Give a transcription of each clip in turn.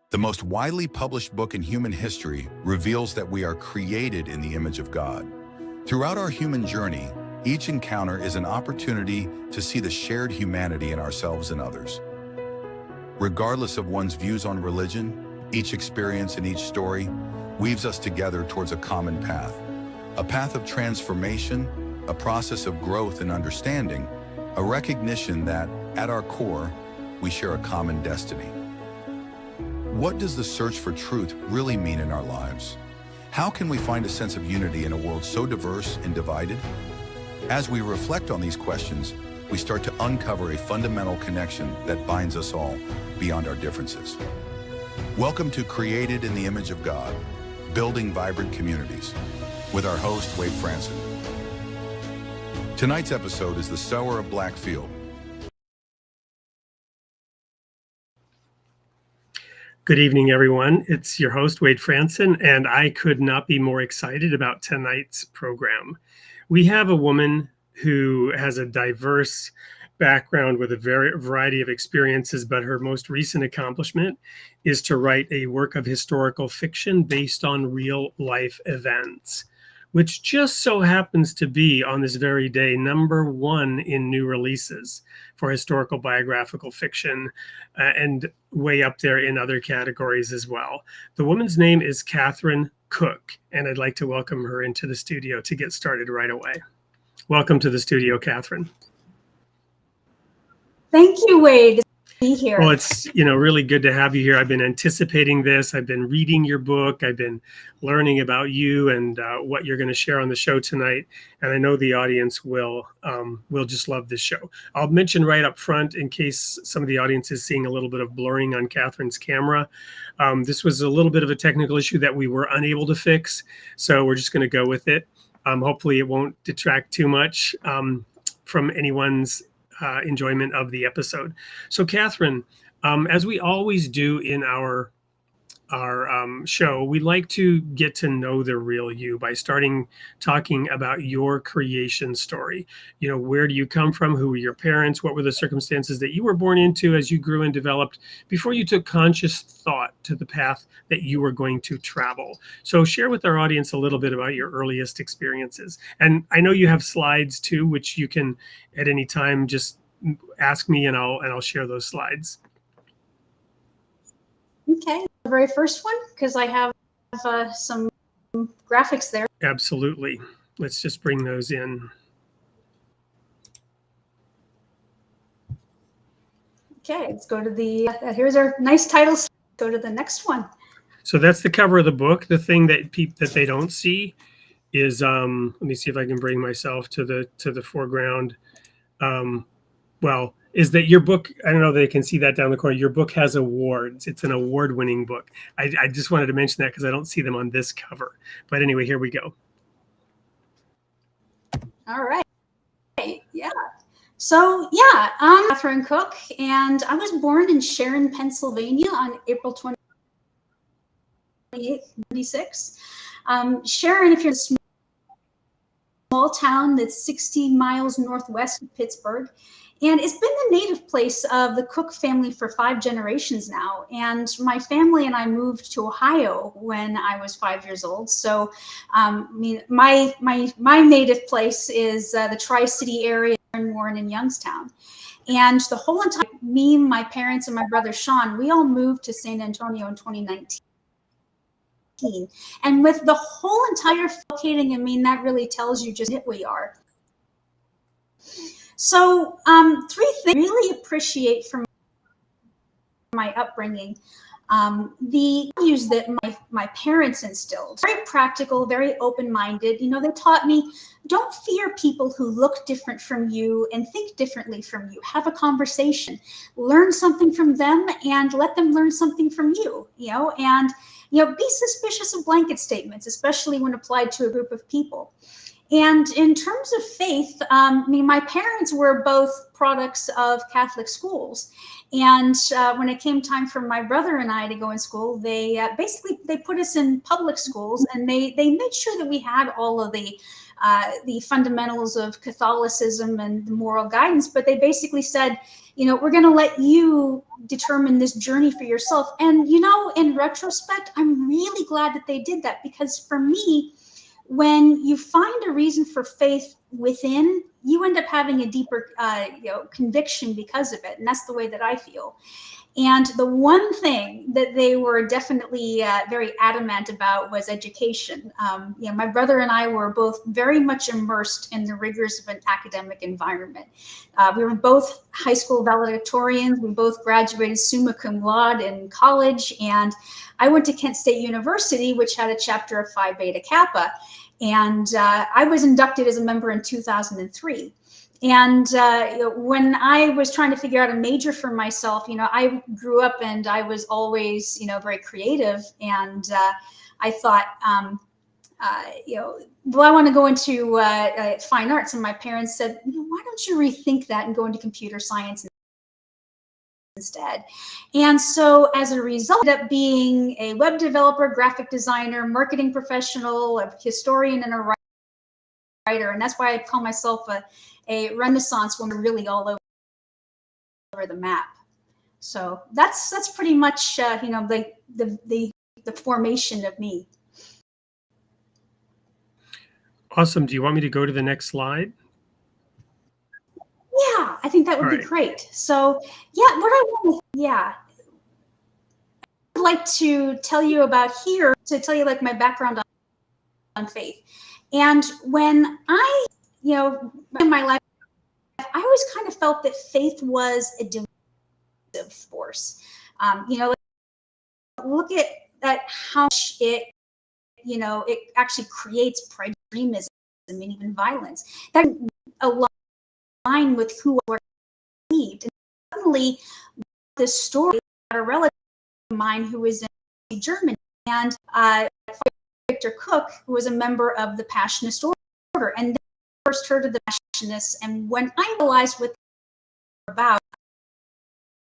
The most widely published book in human history reveals that we are created in the image of God. Throughout our human journey, each encounter is an opportunity to see the shared humanity in ourselves and others. Regardless of one's views on religion, each experience and each story weaves us together towards a common path. A path of transformation, a process of growth and understanding, a recognition that, at our core, we share a common destiny. What does the search for truth really mean in our lives? How can we find a sense of unity in a world so diverse and divided? As we reflect on these questions, we start to uncover a fundamental connection that binds us all beyond our differences. Welcome to Created in the Image of God, Building Vibrant Communities, with our host, Wade Franson. Tonight's episode is the Sower of Black Field. Good evening, everyone. It's your host, Wade Franson, and I could not be more excited about tonight's program. We have a woman who has a diverse background with a variety of experiences, but her most recent accomplishment is to write a work of historical fiction based on real life events, which just so happens to be on this very day #1 in new releases for historical biographical fiction, and way up there in other categories as well. The woman's name is Katherine Koch, and I'd like to welcome her into the studio to get started right away. Welcome to the studio, Katherine. Thank you, Wade, to be here. Well, it's really good to have you here. I've been anticipating this. I've been reading your book. I've been learning about you and what you're going to share on the show tonight. And I know the audience will just love this show. I'll mention right up front, in case some of the audience is seeing a little bit of blurring on Katherine's camera. This was a little bit of a technical issue that we were unable to fix, so we're just going to go with it. Hopefully it won't detract too much from anyone's enjoyment of the episode. So Katherine, as we always do in our show, we like to get to know the real you by talking about your creation story. Where do you come from? Who were your parents? What were the circumstances that you were born into as you grew and developed before you took conscious thought to the path that you were going to travel? So share with our audience a little bit about your earliest experiences. And I know you have slides too, which you can at any time just ask me and I'll share those slides. Okay, the very first one, because I have some graphics there. Absolutely. Let's just bring those in. Okay, let's go to the, here's our nice titles. Go to the next one. So that's the cover of the book. The thing that they don't see is, let me see if I can bring myself to the foreground. Is that your book? I don't know if they can see that down the corner. Your book has awards. It's an award-winning book. I just wanted to mention that because I don't see them on this cover. But anyway, here we go. All right. Yeah. So yeah, I'm Katherine Koch, and I was born in Sharon, Pennsylvania on April 28th, 1996. Sharon, if you're a small town that's 60 miles northwest of Pittsburgh. And it's been the native place of the Koch family for 5 generations now. And my family and I moved to Ohio when I was 5 years old. So, my native place is the Tri-City area in Warren and Youngstown. And the whole entire, me, my parents, and my brother Sean, we all moved to San Antonio in 2019. And with the whole entire locating, that really tells you just who we are. So 3 things I really appreciate from my upbringing. The values that my parents instilled, very practical, very open-minded. They taught me, don't fear people who look different from you and think differently from you. Have a conversation, learn something from them, and let them learn something from you. And be suspicious of blanket statements, especially when applied to a group of people. And in terms of faith, my parents were both products of Catholic schools. And when it came time for my brother and I to go in school, they put us in public schools, and they made sure that we had all of the the fundamentals of Catholicism and the moral guidance, but they basically said, we're going to let you determine this journey for yourself. And, in retrospect, I'm really glad that they did that, because for me, when you find a reason for faith within, you end up having a deeper, conviction because of it. And that's the way that I feel. And the one thing that they were definitely very adamant about was education. My brother and I were both very much immersed in the rigors of an academic environment. We were both high school valedictorians. We both graduated summa cum laude in college. And I went to Kent State University, which had a chapter of Phi Beta Kappa. And I was inducted as a member in 2003. And when I was trying to figure out a major for myself, I grew up and I was always, very creative. And I thought, well, I want to go into fine arts. And my parents said, why don't you rethink that and go into computer science instead? And so as a result, I ended up being a web developer, graphic designer, marketing professional, a historian, and a writer. And that's why I call myself a Renaissance woman, really all over the map. So that's pretty much the formation of me. Awesome. Do you want me to go to the next slide? Yeah, I think that would be great. So I would like to tell you about here, to tell you like my background on faith. And when I, in my life, I always kind of felt that faith was a divisive force. Look at how much it actually creates extremism and even violence. That align with who I believed. And suddenly, this story about a relative of mine who was in Germany, and Viktor Koch, who was a member of the Passionist order. And then I first heard of the Passionists, and when I realized what they were about,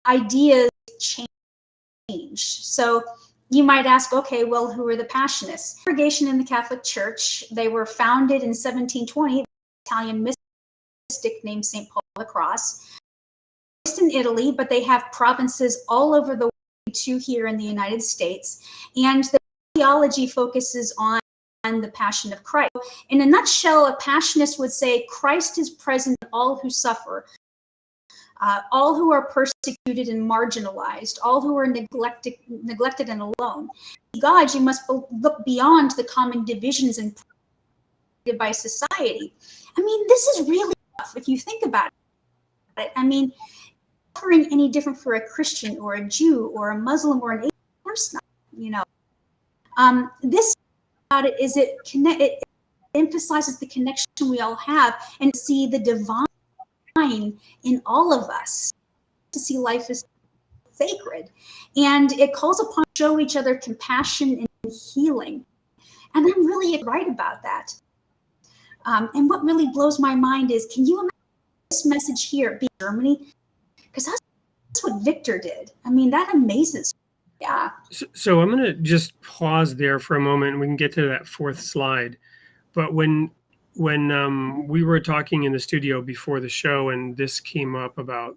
ideas changed. So you might ask, okay, well, who are the Passionists? Congregation in the Catholic Church. They were founded in 1720, an Italian mystic named St. Paul the Cross. Based in Italy, but they have provinces all over the world, too, here in the United States. And the theology focuses on the passion of Christ. In a nutshell, a Passionist would say Christ is present in all who suffer, all who are persecuted and marginalized, all who are neglected and alone. God, you must look beyond the common divisions and by society. I mean, this is really tough if you think about it. I mean, suffering any different for a Christian or a Jew or a Muslim or an atheist? Of course not. This about it is it emphasizes the connection we all have and see the divine in all of us, to see life as sacred. And it calls upon to show each other compassion and healing. And I'm really right about that. And what really blows my mind is, can you imagine this message here being Germany? Because that's what Viktor did. I mean, that amazes me. Yeah. So I'm going to just pause there for a moment, and we can get to that fourth slide. But when we were talking in the studio before the show, and this came up about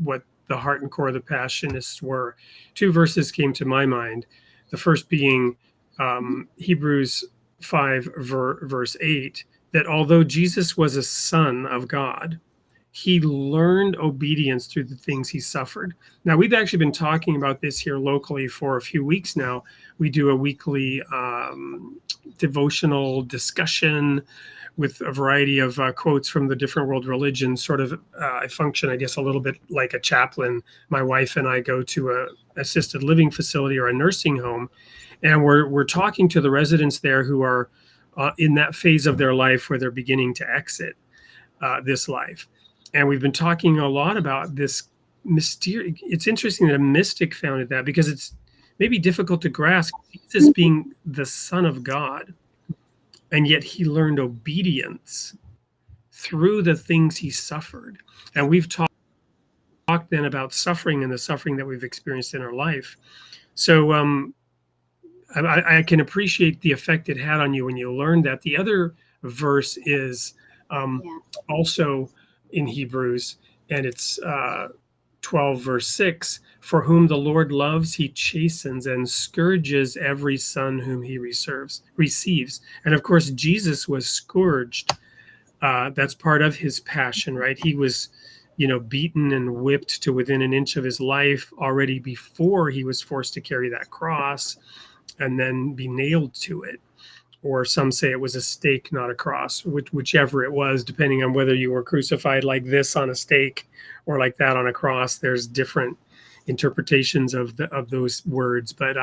what the heart and core of the Passionists were, two verses came to my mind. The first being Hebrews 5, verse 8, that although Jesus was a son of God, he learned obedience through the things he suffered. Now, we've actually been talking about this here locally for a few weeks now. We do a weekly devotional discussion with a variety of quotes from the different world religions. Sort of, I function, I guess, a little bit like a chaplain. My wife and I go to a assisted living facility or a nursing home, and we're talking to the residents there who are in that phase of their life where they're beginning to exit this life. And we've been talking a lot about this mysterious. It's interesting that a mystic founded that, because it's maybe difficult to grasp Jesus being the Son of God, and yet he learned obedience through the things he suffered. And we've talked then about suffering and the suffering that we've experienced in our life. So I can appreciate the effect it had on you when you learned that. The other verse is Yeah. also in Hebrews, and it's 12 verse 6, for whom the Lord loves, he chastens and scourges every son whom he receives. And of course, Jesus was scourged. That's part of his passion, right? He was, beaten and whipped to within an inch of his life already before he was forced to carry that cross and then be nailed to it. Or some say it was a stake, not a cross, whichever it was, depending on whether you were crucified like this on a stake or like that on a cross. There's different interpretations of those words. But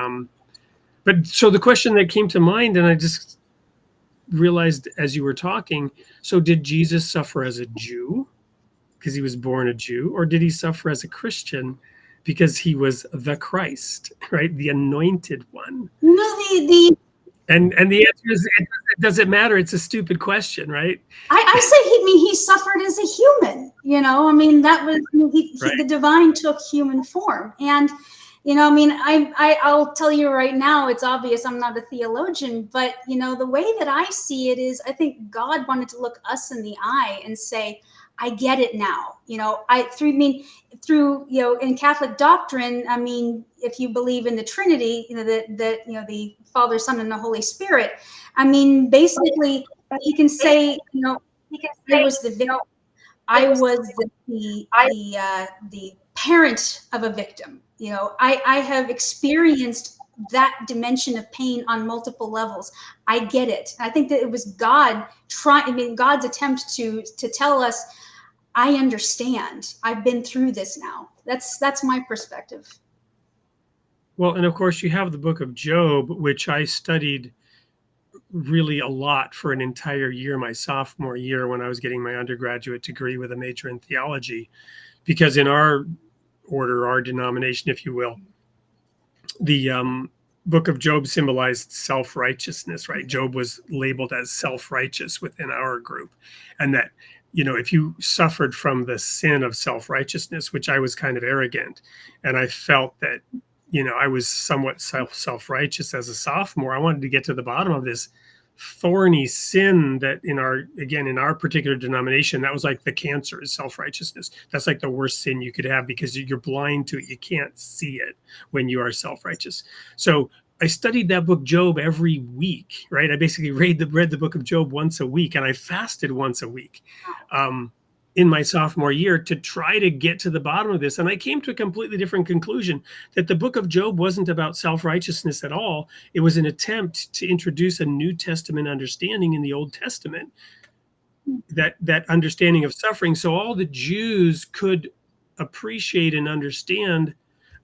so the question that came to mind, and I just realized as you were talking, so did Jesus suffer as a Jew because he was born a Jew, or did he suffer as a Christian because he was the Christ, right? The anointed one. No, the And the answer is it doesn't matter. It's a stupid question, right? I say he suffered as a human. That was Right. the divine took human form, and I'll tell you right now, it's obvious I'm not a theologian, but the way that I see it is, I think God wanted to look us in the eye and say, I get it now. Through in Catholic doctrine, if you believe in the Trinity, the Father, Son, and the Holy Spirit, basically you can say, I was the victim. I was the parent of a victim. I have experienced that dimension of pain on multiple levels. I get it. I think that it was God's attempt to tell us, I understand. I've been through this now. That's my perspective. Well, and of course you have the book of Job, which I studied really a lot for an entire year, my sophomore year, when I was getting my undergraduate degree with a major in theology, because in our order, our denomination, if you will, the book of Job symbolized self-righteousness, right? Job was labeled as self-righteous within our group. And that, if you suffered from the sin of self-righteousness, which I was kind of arrogant, and I felt that, I was somewhat self-righteous as a sophomore, I wanted to get to the bottom of this thorny sin that in our particular denomination, that was like the cancer is self-righteousness. That's like the worst sin you could have because you're blind to it. You can't see it when you are self-righteous. So I studied that book Job every week, right? I basically read the book of Job once a week, and I fasted once a week in my sophomore year to try to get to the bottom of this. And I came to a completely different conclusion, that the book of Job wasn't about self-righteousness at all. It was an attempt to introduce a New Testament understanding in the Old Testament, that understanding of suffering, so all the Jews could appreciate and understand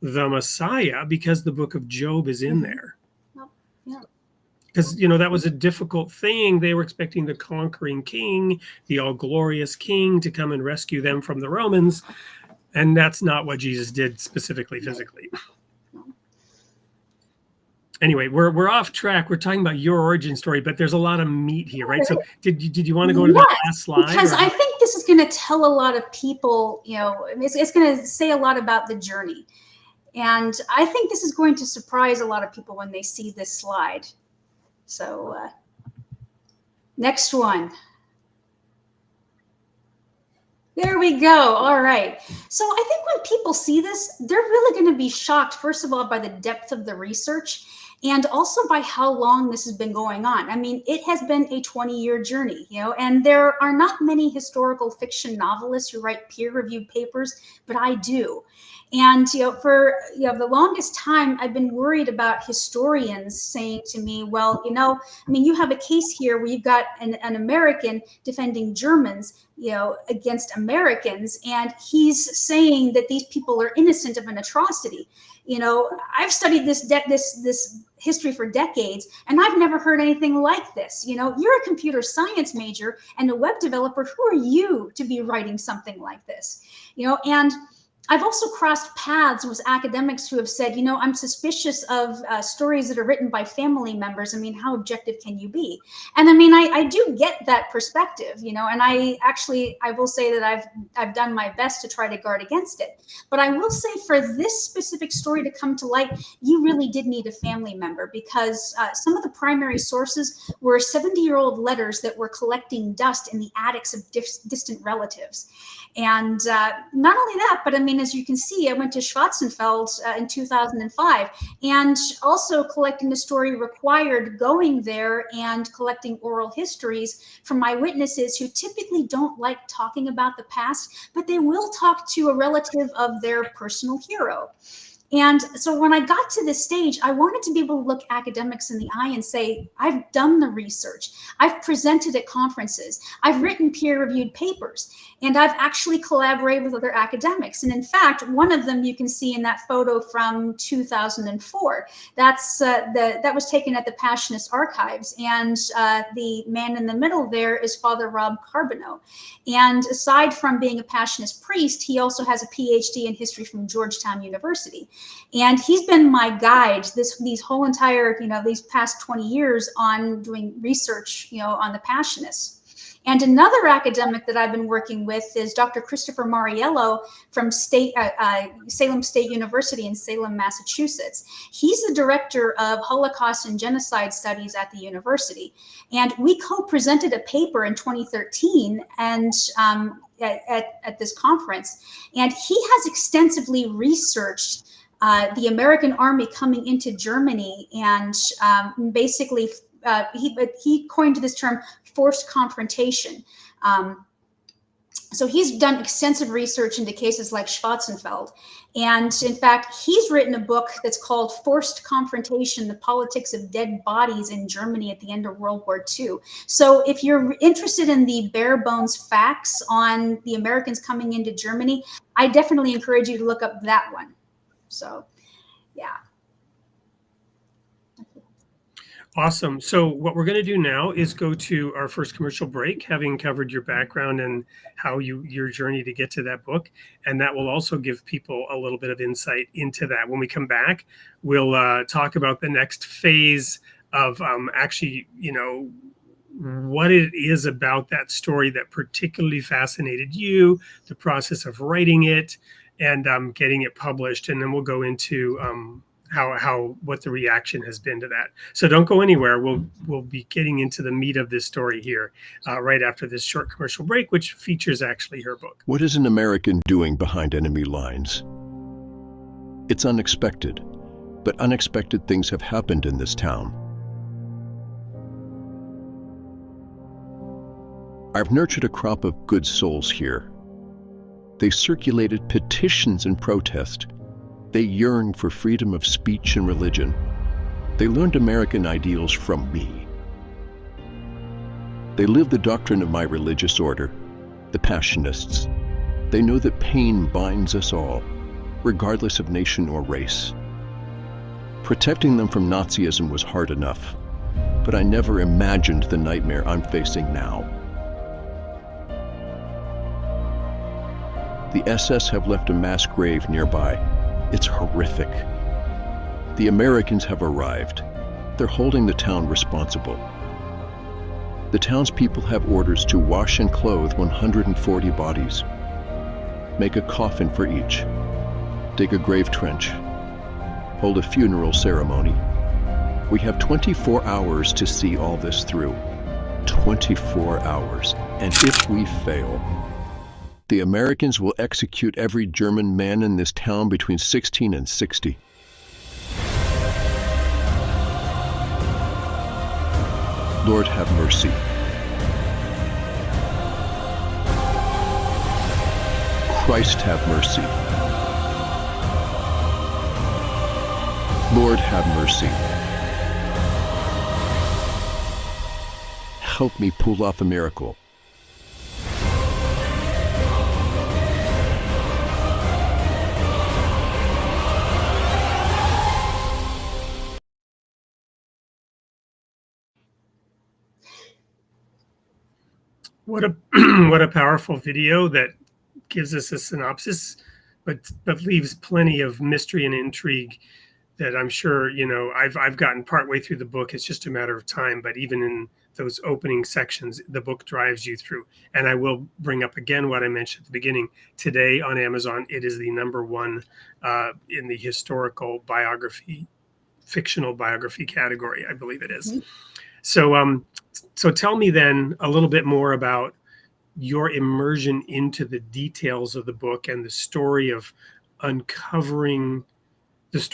the Messiah, because the book of Job is in there. Yeah. Because, that was a difficult thing. They were expecting the conquering king, the all-glorious king, to come and rescue them from the Romans. And that's not what Jesus did specifically, physically. Anyway, we're off track. We're talking about your origin story, but there's a lot of meat here, right? So did you want to go to the last slide? Because I think this is going to tell a lot of people, it's going to say a lot about the journey. And I think this is going to surprise a lot of people when they see this slide. So next one. There we go. All right. So I think when people see this, they're really going to be shocked, first of all, by the depth of the research, and also by how long this has been going on. It has been a 20-year journey, and there are not many historical fiction novelists who write peer-reviewed papers, but I do. And, for the longest time, I've been worried about historians saying to me, well, you have a case here where you've got an American defending Germans, against Americans, and he's saying that these people are innocent of an atrocity. I've studied this history for decades, and I've never heard anything like this. You're a computer science major and a web developer. Who are you to be writing something like this? And I've also crossed paths with academics who have said, I'm suspicious of stories that are written by family members. I mean, how objective can you be? And I mean, I do get that perspective, and I will say that I've done my best to try to guard against it. But I will say for this specific story to come to light, you really did need a family member, because some of the primary sources were 70-year-old letters that were collecting dust in the attics of distant relatives. And not only that, but I mean, as you can see, I went to Schwarzenfeld in 2005, and also collecting the story required going there and collecting oral histories from eyewitnesses who typically don't like talking about the past, but they will talk to a relative of their personal hero. And so when I got to this stage, I wanted to be able to look academics in the eye and say, I've done the research, I've presented at conferences, I've written peer-reviewed papers, and I've actually collaborated with other academics. And in fact, one of them you can see in that photo from 2004. That was taken at the Passionist archives, and the man in the middle there is Father Rob Carbonneau. And aside from being a Passionist priest, he also has a PhD in history from Georgetown University. And he's been my guide these whole entire, these past 20 years on doing research, on the Passionists. And another academic that I've been working with is Dr. Christopher Mariello from Salem State University in Salem, Massachusetts. He's the director of Holocaust and Genocide Studies at the university. And we co-presented a paper in 2013 and at this conference. And he has extensively researched the American army coming into Germany, and basically he coined this term forced confrontation. So he's done extensive research into cases like Schwarzenfeld. And in fact, he's written a book that's called Forced Confrontation, The Politics of Dead Bodies in Germany at the End of World War II. So if you're interested in the bare bones facts on the Americans coming into Germany, I definitely encourage you to look up that one. So, yeah. Awesome. So what we're going to do now is go to our first commercial break, having covered your background and how your journey to get to that book. And that will also give people a little bit of insight into that. When we come back, we'll talk about the next phase of actually, what it is about that story that particularly fascinated you, the process of writing it, and getting it published. And then we'll go into what the reaction has been to that. So don't go anywhere. We'll be getting into the meat of this story here right after this short commercial break, which features actually her book. What is an American doing behind enemy lines? It's unexpected, but unexpected things have happened in this town. I've nurtured a crop of good souls here. They circulated petitions and protest. They yearned for freedom of speech and religion. They learned American ideals from me. They lived the doctrine of my religious order, the Passionists. They know that pain binds us all, regardless of nation or race. Protecting them from Nazism was hard enough, but I never imagined the nightmare I'm facing now. The SS have left a mass grave nearby. It's horrific. The Americans have arrived. They're holding the town responsible. The townspeople have orders to wash and clothe 140 bodies, make a coffin for each, dig a grave trench, hold a funeral ceremony. We have 24 hours to see all this through. 24 hours. And if we fail, the Americans will execute every German man in this town between 16 and 60. Lord, have mercy. Christ, have mercy. Lord, have mercy. Help me pull off a miracle. What a what a powerful video that gives us a synopsis but leaves plenty of mystery and intrigue that I'm sure, I've gotten partway through the book. It's just a matter of time. But even in those opening sections, the book drives you through. And I will bring up again what I mentioned at the beginning. Today on Amazon, it is the #1 in the historical biography, fictional biography category, I believe it is. So, so tell me then a little bit more about your immersion into the details of the book and the story of uncovering this.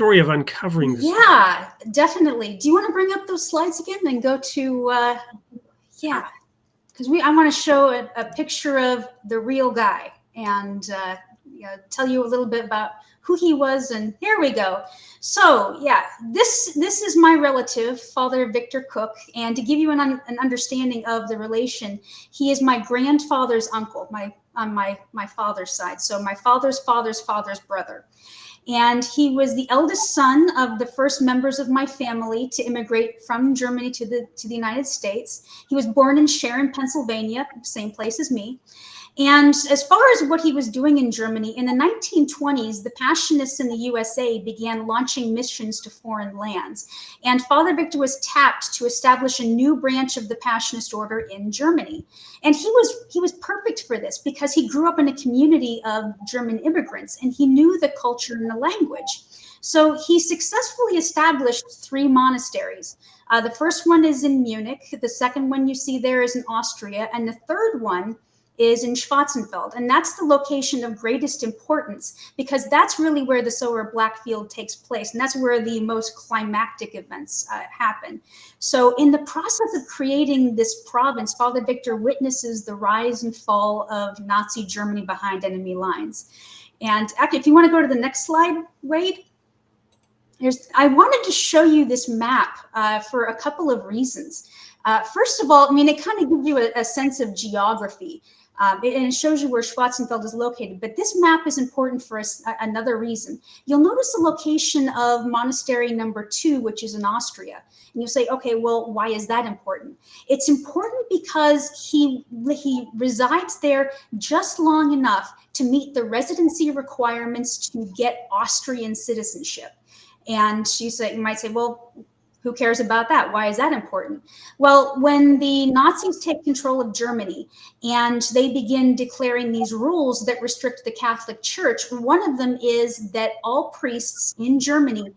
Yeah, definitely. Do you want to bring up those slides again and go to, yeah, because I want to show a picture of the real guy and tell you a little bit about who he was. And here we go. So yeah, this is my relative, Father Viktor Koch. And to give you an understanding of the relation, he is my grandfather's uncle, on my father's side. So my father's father's father's brother. And he was the eldest son of the first members of my family to immigrate from Germany to the United States. He was born in Sharon, Pennsylvania, same place as me. And as far as what he was doing in Germany, in the 1920s, the Passionists in the USA began launching missions to foreign lands. And Father Viktor was tapped to establish a new branch of the Passionist order in Germany. And he was perfect for this because he grew up in a community of German immigrants and he knew the culture and the language. So he successfully established 3 monasteries. The first one is in Munich. The second one you see there is in Austria. And the third one is in Schwarzenfeld. And that's the location of greatest importance because that's really where the Sower of Black Field takes place. And that's where the most climactic events happen. So in the process of creating this province, Father Viktor witnesses the rise and fall of Nazi Germany behind enemy lines. And actually, if you want to go to the next slide, Wade, I wanted to show you this map for a couple of reasons. First of all, I mean, it kind of gives you a sense of geography. And it shows you where Schwarzenfeld is located. But this map is important for another reason. You'll notice the location of monastery number 2, which is in Austria. And you'll say, okay, well, why is that important? It's important because he resides there just long enough to meet the residency requirements to get Austrian citizenship. And you might say, well, who cares about that? Why is that important? Well, when the Nazis take control of Germany and they begin declaring these rules that restrict the Catholic Church, one of them is that all priests in Germany,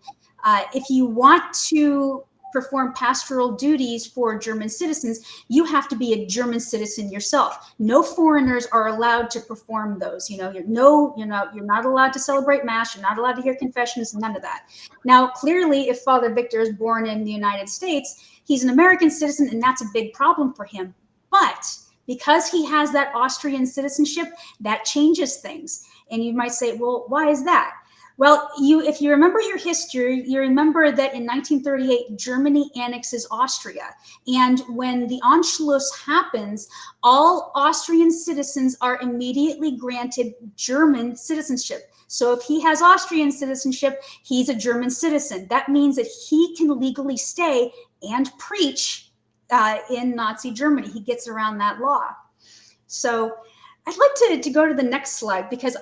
if you want to perform pastoral duties for German citizens, you have to be a German citizen yourself. No foreigners are allowed to perform those. You're not allowed to celebrate Mass. You're not allowed to hear confessions, none of that. Now, clearly, if Father Viktor is born in the United States, he's an American citizen, and that's a big problem for him. But because he has that Austrian citizenship, that changes things. And you might say, well, why is that? Well, if you remember your history, you remember that in 1938, Germany annexes Austria. And when the Anschluss happens, all Austrian citizens are immediately granted German citizenship. So if he has Austrian citizenship, he's a German citizen. That means that he can legally stay and preach in Nazi Germany. He gets around that law. So I'd like to go to the next slide because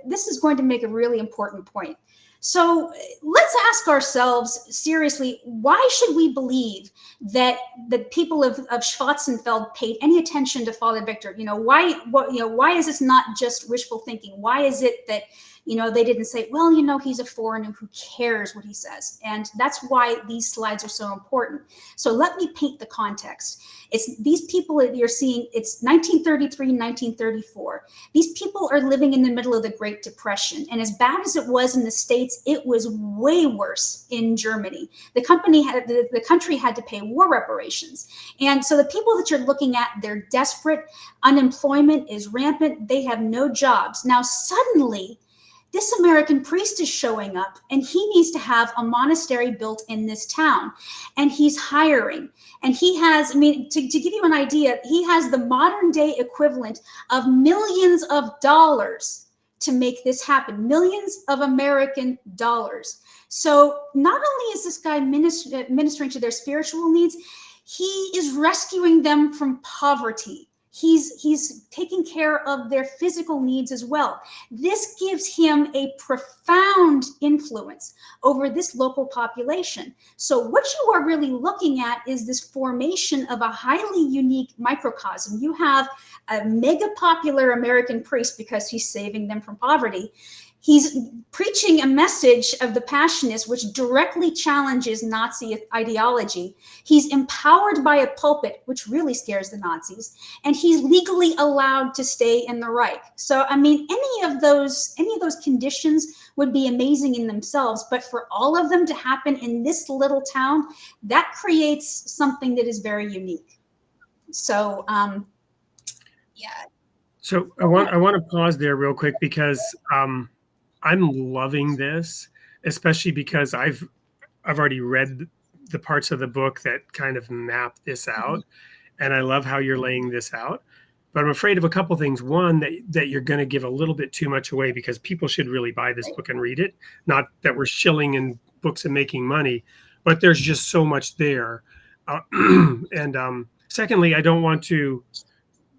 this is going to make a really important point. So let's ask ourselves seriously, why should we believe that the people of Schwarzenfeld paid any attention to Father Viktor? Why is this not just wishful thinking? Why is it that they didn't say, well, he's a foreigner, who cares what he says? And that's why these slides are so important. So let me paint the context. It's these people that you're seeing, it's 1933, 1934. These people are living in the middle of the Great Depression. And as bad as it was in the States, it was way worse in Germany. The country had to pay war reparations. And so the people that you're looking at, they're desperate. Unemployment is rampant. They have no jobs. Now, suddenly, this American priest is showing up and he needs to have a monastery built in this town. And he's hiring. And he has, to give you an idea, he has the modern day equivalent of millions of dollars to make this happen, millions of American dollars. So not only is this guy ministering to their spiritual needs, he is rescuing them from poverty. He's taking care of their physical needs as well. This gives him a profound influence over this local population. So what you are really looking at is this formation of a highly unique microcosm. You have a mega popular American priest because he's saving them from poverty. He's preaching a message of the Passionist, which directly challenges Nazi ideology. He's empowered by a pulpit, which really scares the Nazis, and he's legally allowed to stay in the Reich. So, I mean, any of those conditions would be amazing in themselves, but for all of them to happen in this little town, that creates something that is very unique. So, yeah. So I want to pause there real quick because I'm loving this, especially because I've already read the parts of the book that kind of map this out, and I love how you're laying this out. But I'm afraid of a couple things. One, that you're going to give a little bit too much away because people should really buy this book and read it. Not that we're shilling in books and making money, but there's just so much there. And secondly, I don't want to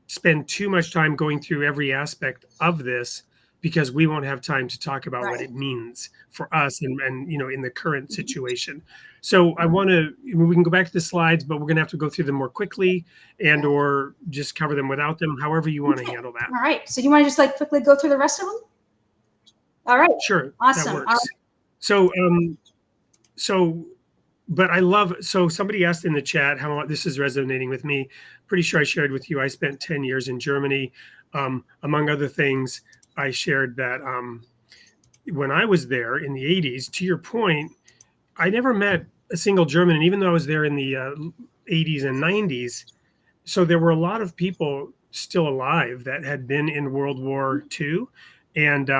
spend too much time going through every aspect of this because we won't have time to talk about what it means for us and in the current situation. So we can go back to the slides, but we're going to have to go through them more quickly and or just cover them without them, however you want to handle that. All right. So you want to just quickly go through the rest of them? All right. Sure. Awesome. That works. But I love, so somebody asked in the chat how this is resonating with me. Pretty sure I shared with you, I spent 10 years in Germany. Among other things, I shared that when I was there in the 80s, to your point, I never met a single German. And even though I was there in the 80s and 90s, so there were a lot of people still alive that had been in World War II. And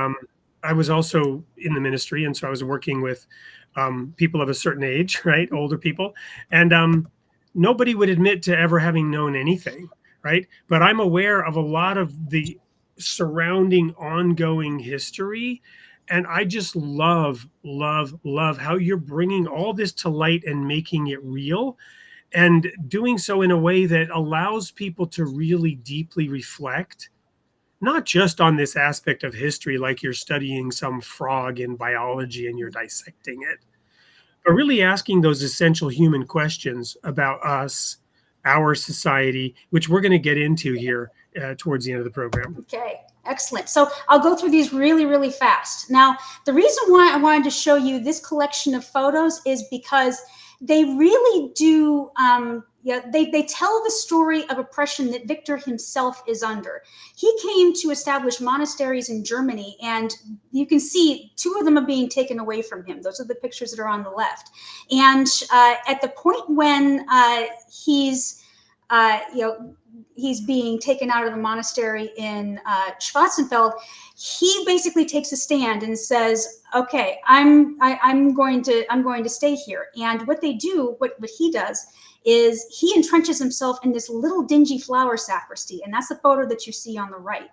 I was also in the ministry. And so I was working with people of a certain age, right? Older people. And nobody would admit to ever having known anything, right? But I'm aware of a lot of the surrounding ongoing history. And I just love how you're bringing all this to light and making it real and doing so in a way that allows people to really deeply reflect, not just on this aspect of history, like you're studying some frog in biology and you're dissecting it, but really asking those essential human questions about us, our society, which we're going to get into here towards the end of the program. Okay, excellent. So I'll go through these really, really fast. Now, the reason why I wanted to show you this collection of photos is because they really do, they tell the story of oppression that Viktor himself is under. He came to establish monasteries in Germany, and you can see 2 of them are being taken away from him. Those are the pictures that are on the left. And at the point when he's being taken out of the monastery in Schwarzenfeld, he basically takes a stand and says, "Okay, I'm going to stay here." And what they do, what he does, is he entrenches himself in this little dingy flower sacristy, and that's the photo that you see on the right.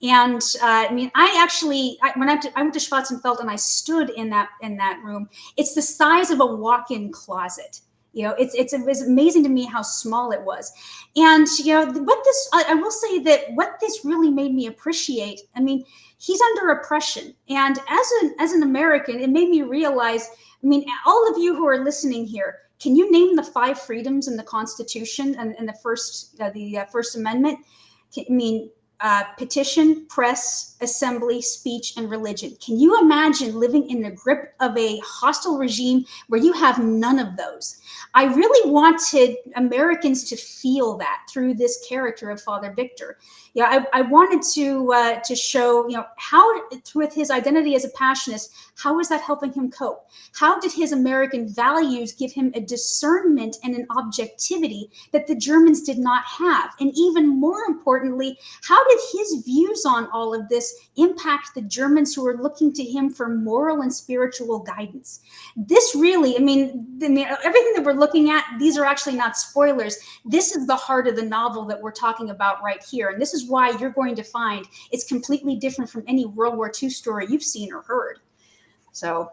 And I mean, when I went to Schwarzenfeld and I stood in that room, it's the size of a walk-in closet. It was amazing to me how small it was. And, I will say that what this really made me appreciate, I mean, he's under oppression. And as an American, it made me realize, I mean, all of you who are listening here, can you name the 5 freedoms in the Constitution and the First Amendment? Petition, press, assembly, speech, and religion. Can you imagine living in the grip of a hostile regime where you have none of those? I really wanted Americans to feel that through this character of Father Viktor. I wanted to show, how with his identity as a Passionist, how is that helping him cope? How did his American values give him a discernment and an objectivity that the Germans did not have? And even more importantly, how did his views on all of this impact the Germans who were looking to him for moral and spiritual guidance? This really, I mean, everything that we're looking at, these are actually not spoilers. This is the heart of the novel that we're talking about right here. And this is why you're going to find it's completely different from any World War II story you've seen or heard. So,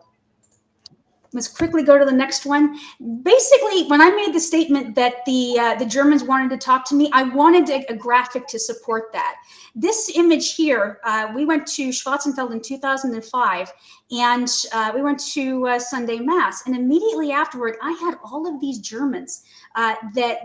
Let's quickly go to the next one. Basically, when I made the statement that the Germans wanted to talk to me, I wanted a graphic to support that. This image here, we went to Schwarzenfeld in 2005, and we went to Sunday Mass. And immediately afterward, I had all of these Germans that,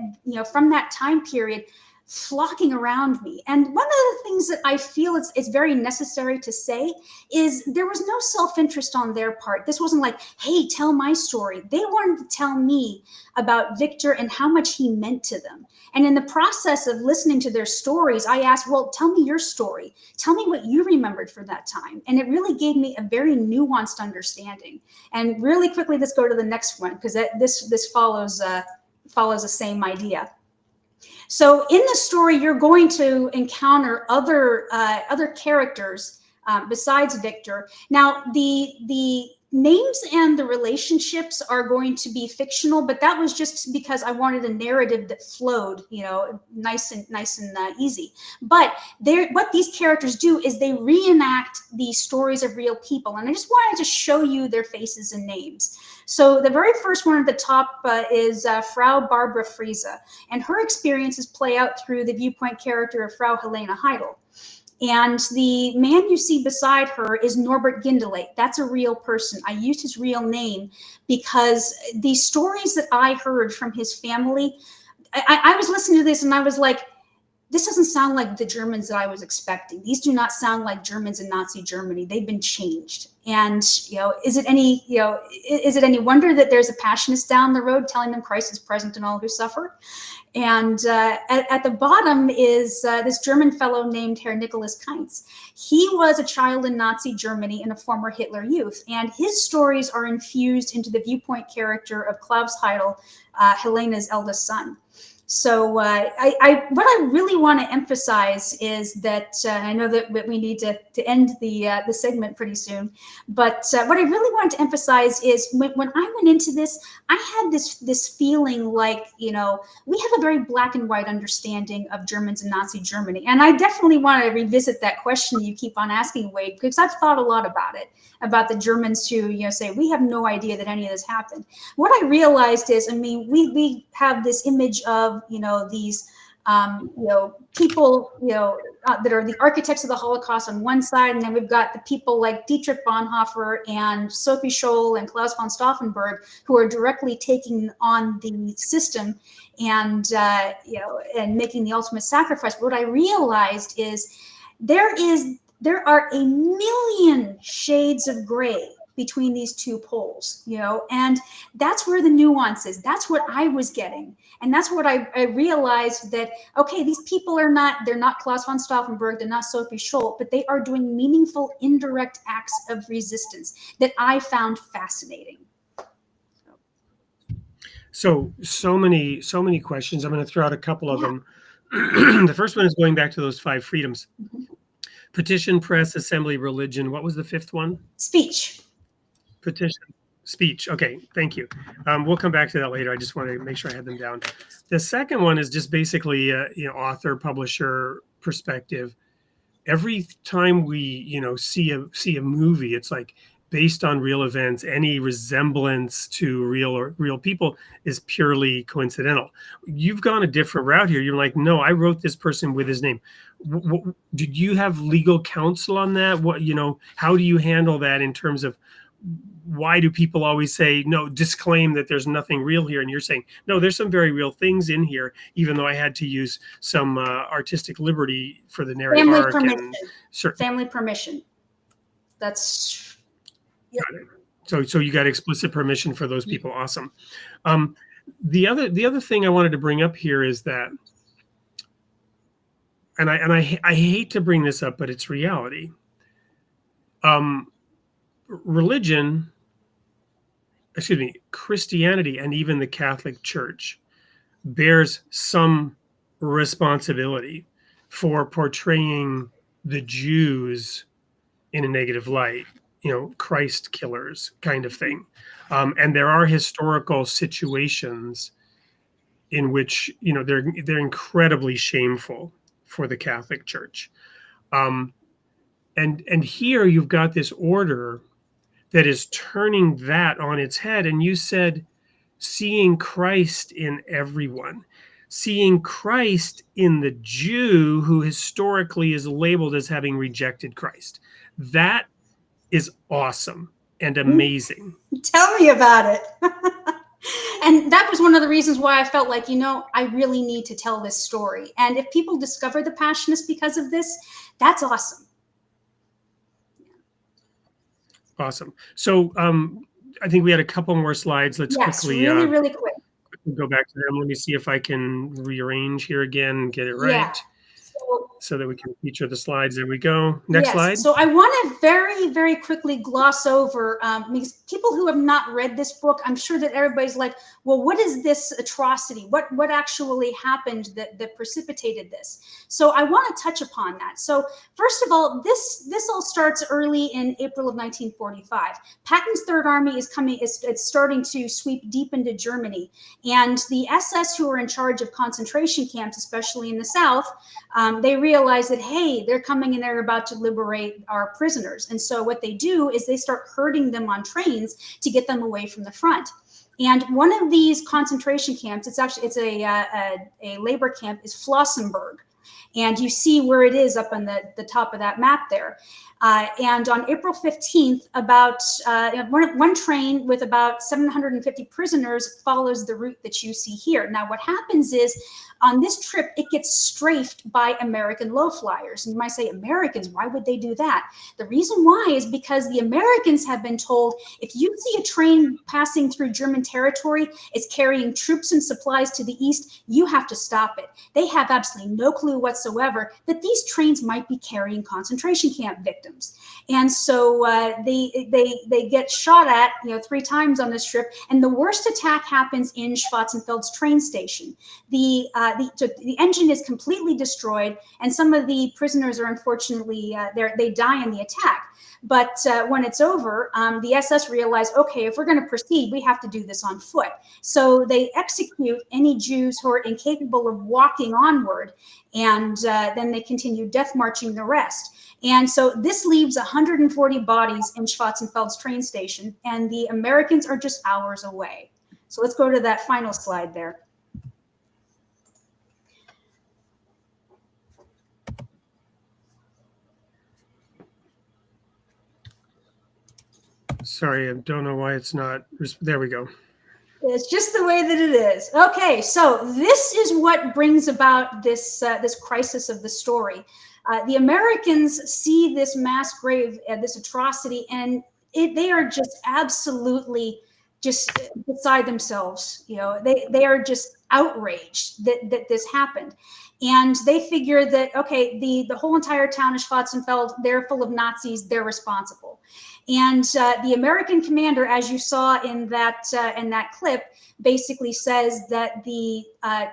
from that time period, flocking around me. And one of the things that I feel it's very necessary to say is there was no self-interest on their part. This wasn't like, hey, tell my story. They wanted to tell me about Viktor and how much he meant to them. And in the process of listening to their stories, I asked, well, tell me your story. Tell me what you remembered for that time. And it really gave me a very nuanced understanding. And really quickly, let's go to the next one, because this follows the same idea. So in the story, you're going to encounter other characters besides Viktor. Now, the names and the relationships are going to be fictional, but that was just because I wanted a narrative that flowed, nice and easy. But what these characters do is they reenact the stories of real people, and I just wanted to show you their faces and names. So the very first one at the top is Frau Barbara Friese, and her experiences play out through the viewpoint character of Frau Helena Heidel. And the man you see beside her is Norbert Gindelate. That's a real person. I used his real name because the stories that I heard from his family, I was listening to this and I was like, this doesn't sound like the Germans that I was expecting. These do not sound like Germans in Nazi Germany. They've been changed. And, is it any wonder that there's a Passionist down the road telling them Christ is present in all who suffer? And at the bottom is this German fellow named Herr Nicholas Kainz. He was a child in Nazi Germany and a former Hitler Youth. And his stories are infused into the viewpoint character of Klaus Heidel, Helena's eldest son. So what I really want to emphasize is that I know that we need to end the segment pretty soon, but what I really wanted to emphasize is when I went into this, I had this feeling like, we have a very black and white understanding of Germans in Nazi Germany, and I definitely want to revisit that question you keep on asking, Wade, because I've thought a lot about it, about the Germans who say we have no idea that any of this happened. What I realized is, we have this image of these people that are the architects of the Holocaust on one side, and then we've got the people like Dietrich Bonhoeffer and Sophie Scholl and Klaus von Stauffenberg who are directly taking on the system and and making the ultimate sacrifice. But what I realized is there are a million shades of gray between these two poles, and that's where the nuance is. That's what I was getting. And that's what I realized that, okay, these people they're not Klaus von Stauffenberg, they're not Sophie Scholl, but they are doing meaningful indirect acts of resistance that I found fascinating. So many questions. I'm going to throw out a couple of them. The first one is going back to those 5 freedoms. Mm-hmm. Petition, press, assembly, religion. What was the 5th one? Speech. Petition, speech. Okay, thank you. We'll come back to that later. I just want to make sure I had them down. The second one is just basically author, publisher perspective. Every time we see a movie, it's like based on real events. Any resemblance to real people is purely coincidental. You've gone a different route here. You're like, no, I wrote this person with his name. Did you have legal counsel on that? How do you handle that in terms of why do people always say, no, disclaim that there's nothing real here? And you're saying, no, there's some very real things in here, even though I had to use some artistic liberty for the narrative arc. Family permission. That's... Yep. So you got explicit permission for those people. Awesome. The other thing I wanted to bring up here is that, and I hate to bring this up, but it's reality. Christianity and even the Catholic Church bears some responsibility for portraying the Jews in a negative light, Christ killers kind of thing. And there are historical situations in which, they're incredibly shameful for the Catholic Church. And here you've got this order that is turning that on its head. And you said, seeing Christ in everyone, seeing Christ in the Jew who historically is labeled as having rejected Christ. That is awesome and amazing. Tell me about it. And that was one of the reasons why I felt like, I really need to tell this story. And if people discover the Passionist because of this, that's awesome. Awesome. So I think we had a couple more slides. Let's quickly really quick. Go back to them. Let me see if I can rearrange here again and get it right. Yeah. So that we can feature the slides. There we go. Next slide. So I want to very, very quickly gloss over, because people who have not read this book, I'm sure that everybody's like, well, what is this atrocity? What actually happened that precipitated this? So I want to touch upon that. So first of all, this all starts early in April of 1945. Patton's Third Army is starting to sweep deep into Germany. And the SS who are in charge of concentration camps, especially in the South, they realize that, hey, they're coming and they're about to liberate our prisoners. And so what they do is they start herding them on trains to get them away from the front. And one of these concentration camps, it's a labor camp, is Flossenburg. And you see where it is up on the top of that map there. And on April 15th, about one train with about 750 prisoners follows the route that you see here. Now, what happens is on this trip, it gets strafed by American low flyers. And you might say, Americans, why would they do that? The reason why is because the Americans have been told, if you see a train passing through German territory, it's carrying troops and supplies to the east, you have to stop it. They have absolutely no clue whatsoever that these trains might be carrying concentration camp victims. And so they get shot at 3 times on this trip. And the worst attack happens in Schwarzenfeld's train station. The engine is completely destroyed, and some of the prisoners are unfortunately, they die in the attack. But when it's over, the SS realize, okay, if we're going to proceed, we have to do this on foot. So they execute any Jews who are incapable of walking onward, and then they continue death marching the rest. And so this leaves 140 bodies in Schwarzenfeld's train station, and the Americans are just hours away. So let's go to that final slide there. Sorry, I don't know why it's not. There we go. It's just the way that it is. Okay, so this is what brings about this this crisis of the story. The Americans see this mass grave, this atrocity, and they are just absolutely just beside themselves. They are just outraged that this happened. And they figure that, okay, the whole entire town of Schwarzenfeld, they're full of Nazis, they're responsible. And the American commander, as you saw in that clip, basically says that the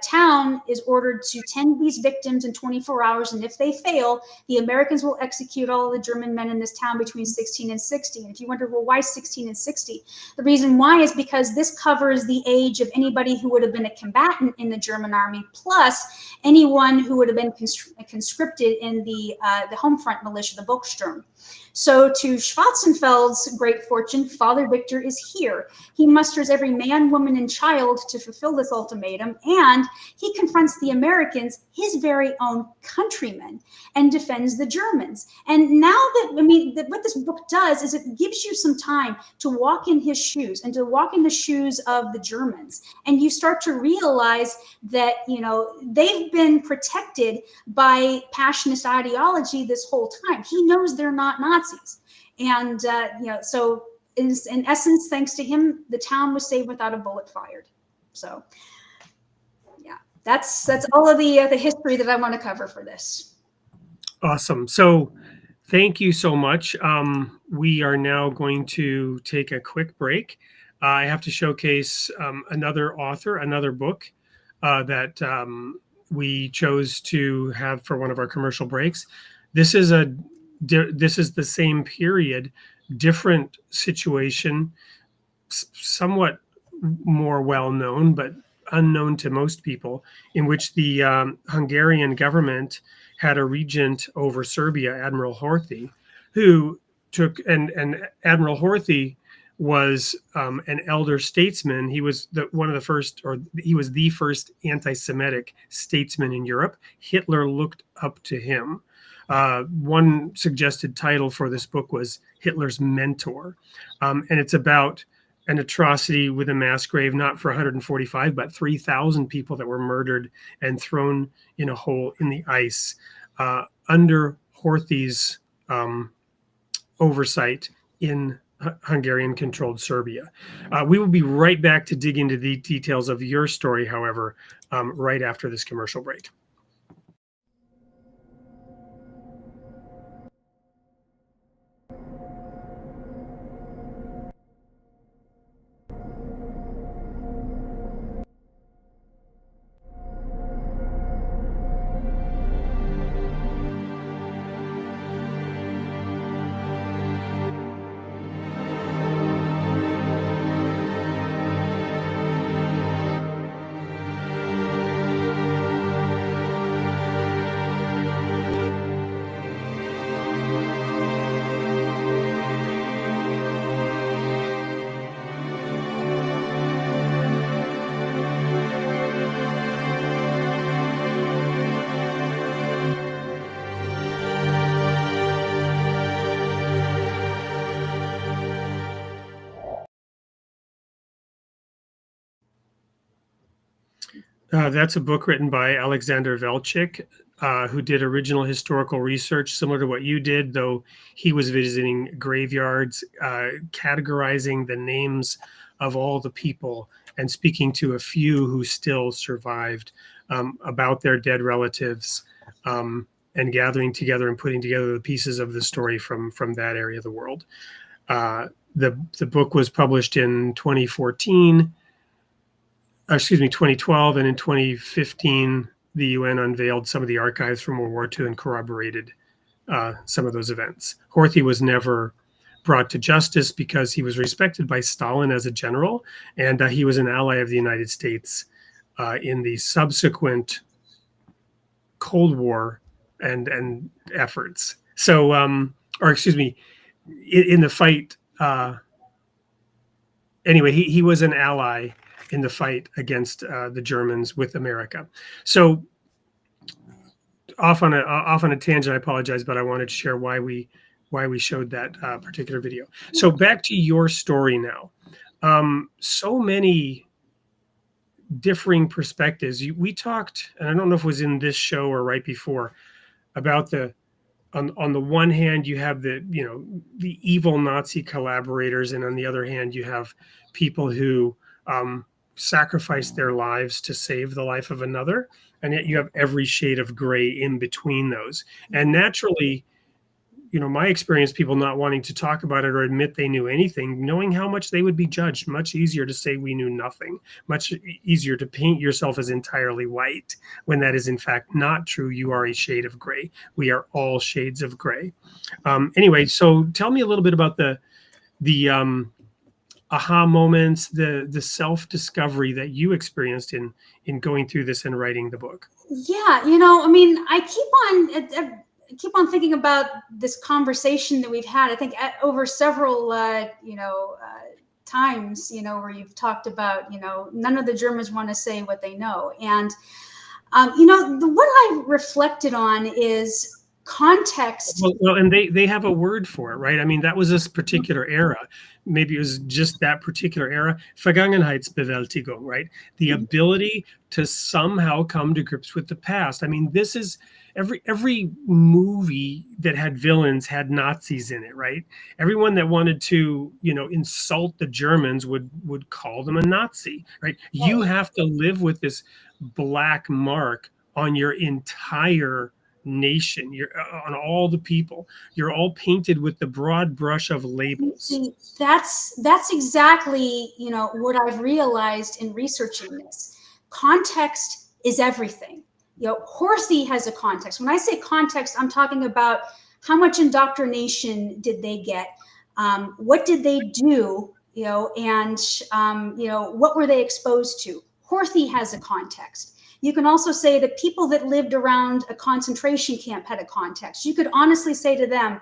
town is ordered to tend these victims in 24 hours. And if they fail, the Americans will execute all of the German men in this town between 16 and 60. And if you wonder, well, why 16 and 60? The reason why is because this covers the age of anybody who would have been a combatant in the German army, plus anyone who would have been conscripted in the home front militia, the Volkssturm. So to Schwarzenfeld's great fortune, Father Viktor is here. He musters every man, woman, and child to fulfill this ultimatum, and he confronts the Americans, his very own countrymen, and defends the Germans. And now what this book does is it gives you some time to walk in his shoes and to walk in the shoes of the Germans. And you start to realize that, they've been protected by Passionist ideology this whole time. He knows they're not Nazis. And, so in essence, thanks to him, the town was saved without a bullet fired. So, yeah, that's all of the history that I want to cover for this. Awesome. So thank you so much. We are now going to take a quick break. I have to showcase another author, another book that we chose to have for one of our commercial breaks. This is the same period, different situation, somewhat more well-known, but unknown to most people, in which the Hungarian government had a regent over Serbia, Admiral Horthy, who took, and Admiral Horthy was an elder statesman. He was one of the first, or he was the first anti-Semitic statesman in Europe. Hitler looked up to him. One suggested title for this book was Hitler's Mentor. And it's about an atrocity with a mass grave, not for 145, but 3,000 people that were murdered and thrown in a hole in the ice under Horthy's oversight in Hungarian-controlled Serbia. We will be right back to dig into the details of your story, however, right after this commercial break. That's a book written by Alexander Velchik, who did original historical research similar to what you did, though he was visiting graveyards, categorizing the names of all the people and speaking to a few who still survived about their dead relatives, and gathering together and putting together the pieces of the story from that area of the world. The book was published in 2014. 2012, and in 2015, the UN unveiled some of the archives from World War II and corroborated some of those events. Horthy was never brought to justice because he was respected by Stalin as a general, and he was an ally of the United States in the subsequent Cold War and efforts. So, in the fight. Anyway, he was an ally in the fight against the Germans with America. So off on a tangent, I apologize, but I wanted to share why we showed that particular video. So back to your story now. So many differing perspectives. We talked, and I don't know if it was in this show or right before, about on the one hand, you have the evil Nazi collaborators, and on the other hand, you have people who sacrifice their lives to save the life of another, and yet you have every shade of gray in between those. And naturally, my experience, people not wanting to talk about it or admit they knew anything, knowing how much they would be judged. Much easier to say we knew nothing, much easier to paint yourself as entirely white when that is in fact not true. You are a shade of gray. We are all shades of gray. Anyway, so tell me a little bit about the aha moments, the self-discovery that you experienced in going through this and writing the book. Yeah, I keep on thinking about this conversation that we've had. I think over several times, where you've talked about, none of the Germans want to say what they know. And what I reflected on is context. Well, and they have a word for it, right? I mean, that was this particular era. Maybe it was just that particular era. Vergangenheitsbewältigung, right? The ability to somehow come to grips with the past. I mean, this is every movie that had villains had Nazis in it, right? Everyone that wanted to, insult the Germans would call them a Nazi, right? You have to live with this black mark on your entire nation. You're on all the people. You're all painted with the broad brush of labels. See, that's exactly what I've realized in researching this. Context is everything. Horthy has a context. When I say context, I'm talking about how much indoctrination did they get, what did they do, and what were they exposed to. Horthy has a context. You can also say the people that lived around a concentration camp had a context. You could honestly say to them,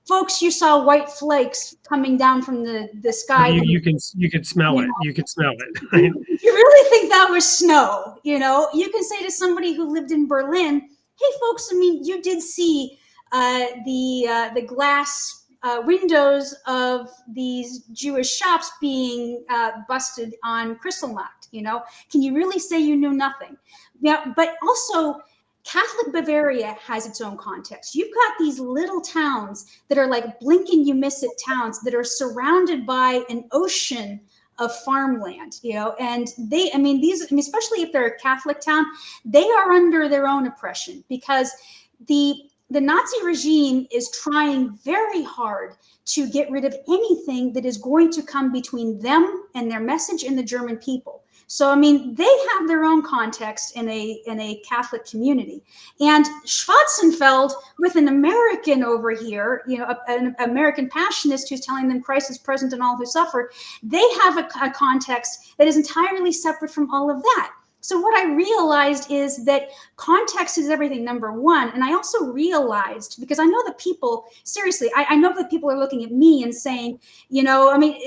folks, you saw white flakes coming down from the sky. You can smell it. You can smell it. Right? You really think that was snow? You know, you can say to somebody who lived in Berlin, "Hey, folks, I mean, you did see the glass windows of these Jewish shops being busted on Kristallnacht. You know, can you really say you knew nothing?" Now, but also, Catholic Bavaria has its own context. You've got these little towns that are like blink and you miss it towns that are surrounded by an ocean of farmland, you know, and especially if they're a Catholic town, they are under their own oppression because the Nazi regime is trying very hard to get rid of anything that is going to come between them and their message and the German people. So, I mean, they have their own context in a Catholic community. And Schwarzenfeld, with an American over here, you know, an American Passionist who's telling them Christ is present in all who suffer, they have a context that is entirely separate from all of that. So what I realized is that context is everything, number one. And I also realized, because I know that people, seriously, I know that people are looking at me and saying, you know, I mean,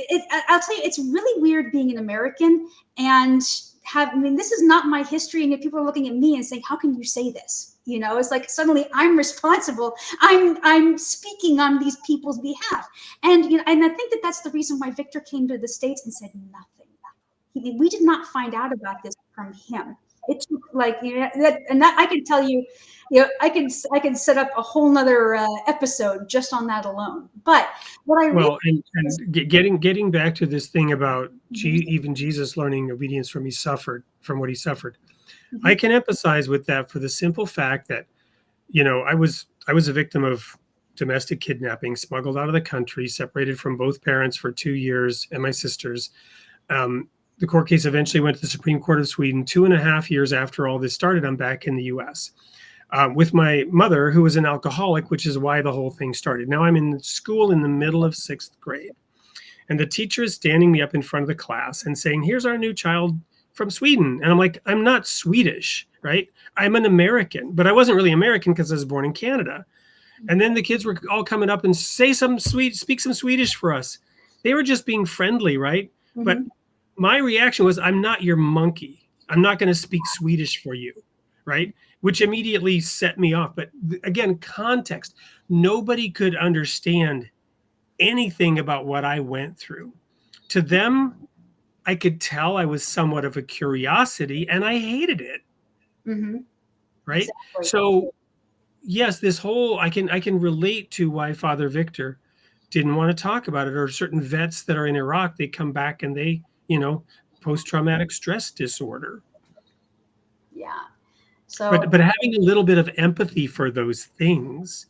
I'll tell you, it's really weird being an American and this is not my history. And if people are looking at me and saying, how can you say this? You know, it's like suddenly I'm responsible. I'm speaking on these people's behalf. And, you know, and I think that that's the reason why Viktor came to the States and said nothing. We did not find out about this from him. It took like, you know, that I can tell you, you know, I can set up a whole nother episode just on that alone. But what I and getting back to this thing about even Jesus learning obedience from what he suffered, Mm-hmm. I can empathize with that for the simple fact that, you know, I was a victim of domestic kidnapping, smuggled out of the country, separated from both parents for 2 years and my sisters. The court case eventually went to the Supreme Court of Sweden. 2.5 years after all this started, I'm back in the US with my mother, who was an alcoholic, which is why the whole thing started. Now I'm in school in the middle of 6th grade. And the teacher is standing me up in front of the class and saying, here's our new child from Sweden. And I'm like, I'm not Swedish, right? I'm an American, but I wasn't really American because I was born in Canada. And then the kids were all coming up and speak some Swedish for us. They were just being friendly, right? Mm-hmm. But my reaction was, I'm not your monkey. I'm not going to speak Swedish for you, right? Which immediately set me off. But again, context. Nobody could understand anything about what I went through. To them, I could tell I was somewhat of a curiosity, and I hated it. Mm-hmm. Right? Exactly. So, yes, this whole, I can relate to why Father Viktor didn't want to talk about it, or certain vets that are in Iraq, they come back and they, you know, post-traumatic stress disorder. Yeah. So, but having a little bit of empathy for those things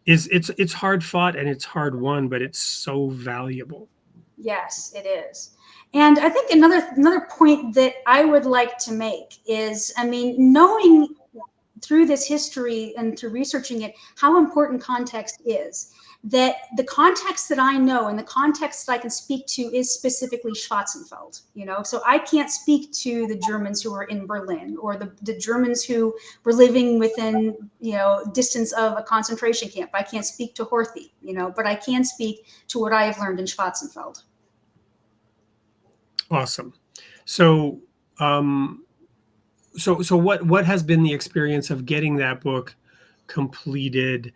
it's hard fought and it's hard won, but it's so valuable. Yes, it is. And I think another point that I would like to make is, I mean, knowing through this history and through researching it, how important context is. That the context that I know and the context that I can speak to is specifically Schwarzenfeld, you know, so I can't speak to the Germans who were in Berlin or the Germans who were living within, you know, distance of a concentration camp. I can't speak to Horthy, you know, but I can speak to what I have learned in Schwarzenfeld. Awesome. So, so what has been the experience of getting that book completed?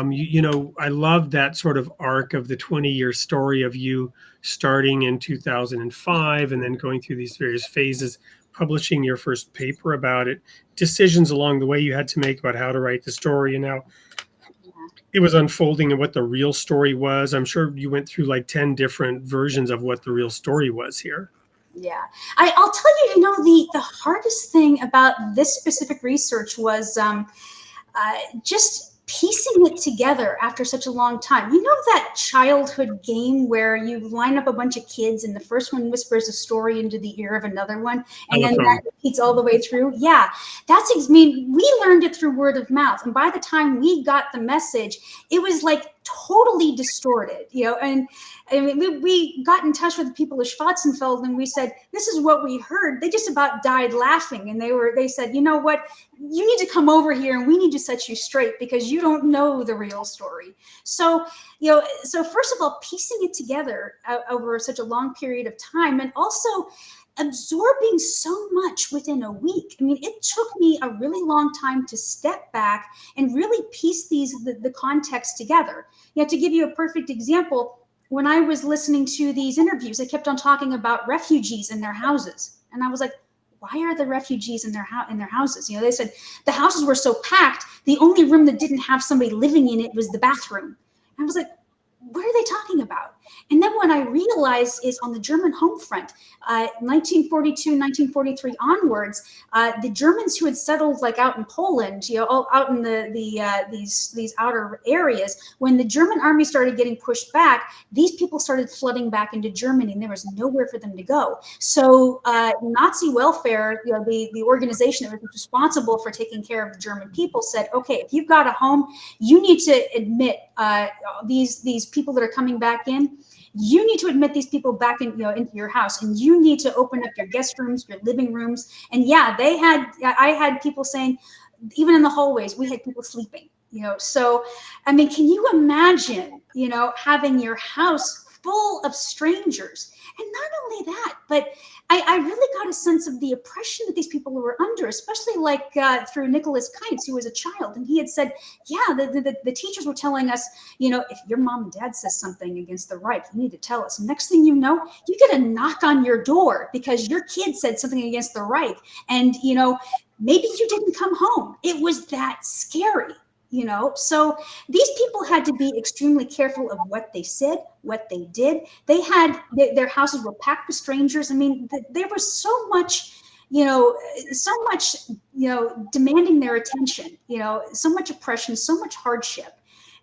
You know, I love that sort of arc of the 20-year story of you starting in 2005 and then going through these various phases, publishing your first paper about it, decisions along the way you had to make about how to write the story, and now it was unfolding and what the real story was. I'm sure you went through like 10 different versions of what the real story was here. Yeah, I'll tell you, you know, the hardest thing about this specific research was just piecing it together after such a long time. You know that childhood game where you line up a bunch of kids and the first one whispers a story into the ear of another one, and then that repeats all the way through? Yeah, we learned it through word of mouth. And by the time we got the message, it was like totally distorted, and I mean, we got in touch with the people of Schwarzenfeld, and we said, this is what we heard. They just about died laughing. And they said, you know what, you need to come over here and we need to set you straight because you don't know the real story. So, so first of all, piecing it together over such a long period of time, and also absorbing so much within a week. I mean, it took me a really long time to step back and really piece the context together. To give you a perfect example, when I was listening to these interviews, they kept on talking about refugees in their houses. And I was like, why are the refugees in their houses? They said the houses were so packed, the only room that didn't have somebody living in it was the bathroom. And I was like, what are they talking about? And then what I realized is on the German home front, 1942, 1943 onwards, the Germans who had settled like out in Poland, out in these outer areas, when the German army started getting pushed back, these people started flooding back into Germany, and there was nowhere for them to go. So Nazi welfare, the organization that was responsible for taking care of the German people, said, okay, if you've got a home, you need to admit these people that are coming back in. You need to admit these people back into your house, and you need to open up your guest rooms, your living rooms. And yeah, I had people saying, even in the hallways, we had people sleeping, So, I mean, can you imagine, having your house full of strangers? And not only that, but I really got a sense of the oppression that these people were under, especially through Nicholas Kites, who was a child. And he had said, yeah, the teachers were telling us, if your mom and dad says something against the Reich, you need to tell us. And next thing you know, you get a knock on your door because your kid said something against the Reich. And, maybe you didn't come home. It was that scary. So these people had to be extremely careful of what they said, what they did. They had their houses were packed with strangers. I mean, there was so much, demanding their attention, so much oppression, so much hardship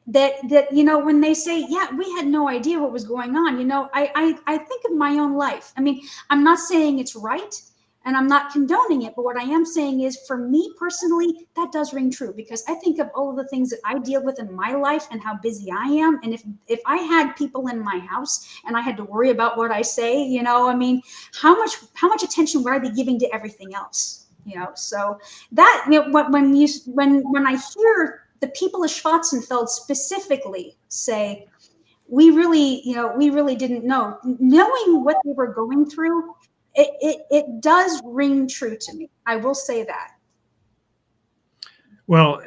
that when they say, yeah, we had no idea what was going on, I think of my own life. I mean, I'm not saying it's right, and I'm not condoning it, but what I am saying is, for me personally, that does ring true, because I think of all of the things that I deal with in my life and how busy I am. And if I had people in my house and I had to worry about what I say, I mean, how much attention would I be giving to everything else? So that, when I hear the people of Schwarzenfeld specifically say, we really didn't know, knowing what they were going through, it does ring true to me. I will say that. Well,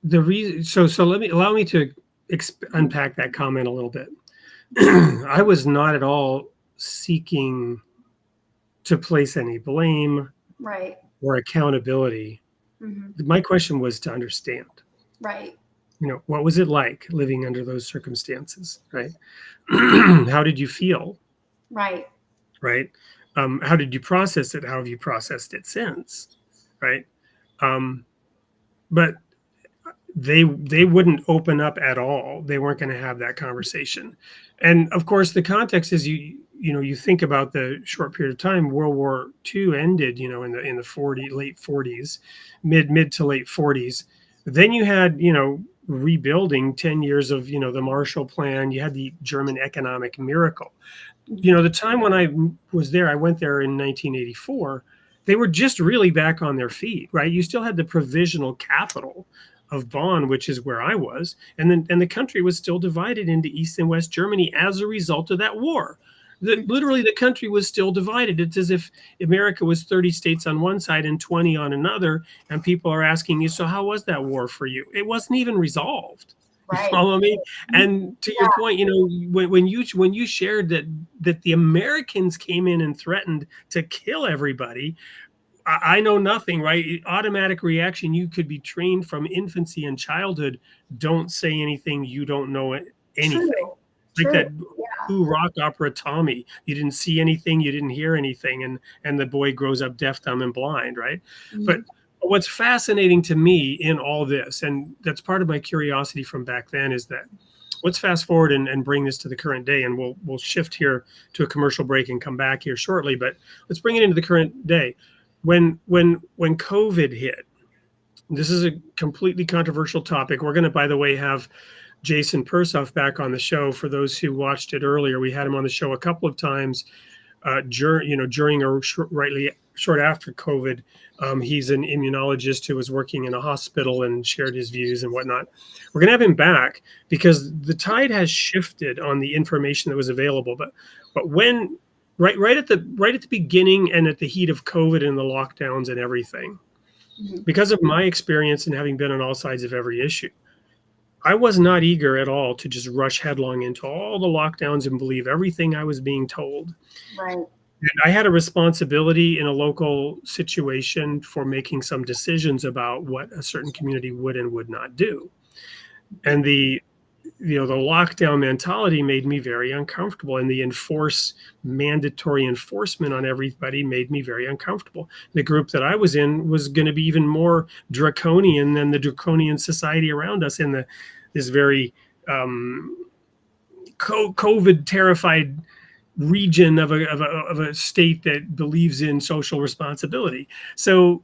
the reason, so allow me to unpack that comment a little bit. I was not at all seeking to place any blame, right, or accountability. Mm-hmm. My question was to understand, right, what was it like living under those circumstances, right? How did you feel? Right. How did you process it? How have you processed it since? Right. But they wouldn't open up at all. They weren't going to have that conversation. And of course, the context is you think about the short period of time. World War II ended, in the late 40s, mid to late 40s. Then you had, rebuilding 10 years of, the Marshall Plan. You had the German economic miracle. The time when I was there, I went there in 1984. They were just really back on their feet, right? You still had the provisional capital of Bonn, which is where I was, and the country was still divided into East and West Germany as a result of that war. Literally, the country was still divided. It's as if America was 30 states on one side and 20 on another, and people are asking you, so how was that war for you? It wasn't even resolved. Right. You follow me? And to your point, when you shared that the Americans came in and threatened to kill everybody, I know nothing, right? Automatic reaction. You could be trained from infancy and childhood. Don't say anything. You don't know anything. True. Like that Who rock opera Tommy. You didn't see anything. You didn't hear anything. And the boy grows up deaf, dumb, and blind, right? Mm-hmm. But what's fascinating to me in all this, and that's part of my curiosity from back then, is that let's fast forward and bring this to the current day, and we'll shift here to a commercial break and come back here shortly. But let's bring it into the current day. When COVID hit, this is a completely controversial topic. We're going to, by the way, have Jason Persoff back on the show. For those who watched it earlier, we had him on the show a couple of times during or short after COVID. He's an immunologist who was working in a hospital and shared his views and whatnot. We're going to have him back because the tide has shifted on the information that was available. But when right at the beginning and at the heat of COVID and the lockdowns and everything, because of my experience and having been on all sides of every issue, I was not eager at all to just rush headlong into all the lockdowns and believe everything I was being told. Right. And I had a responsibility in a local situation for making some decisions about what a certain community would and would not do. And the lockdown mentality made me very uncomfortable, and the mandatory enforcement on everybody made me very uncomfortable. The group that I was in was going to be even more draconian than the draconian society around us in this very COVID terrified region of a state that believes in social responsibility. So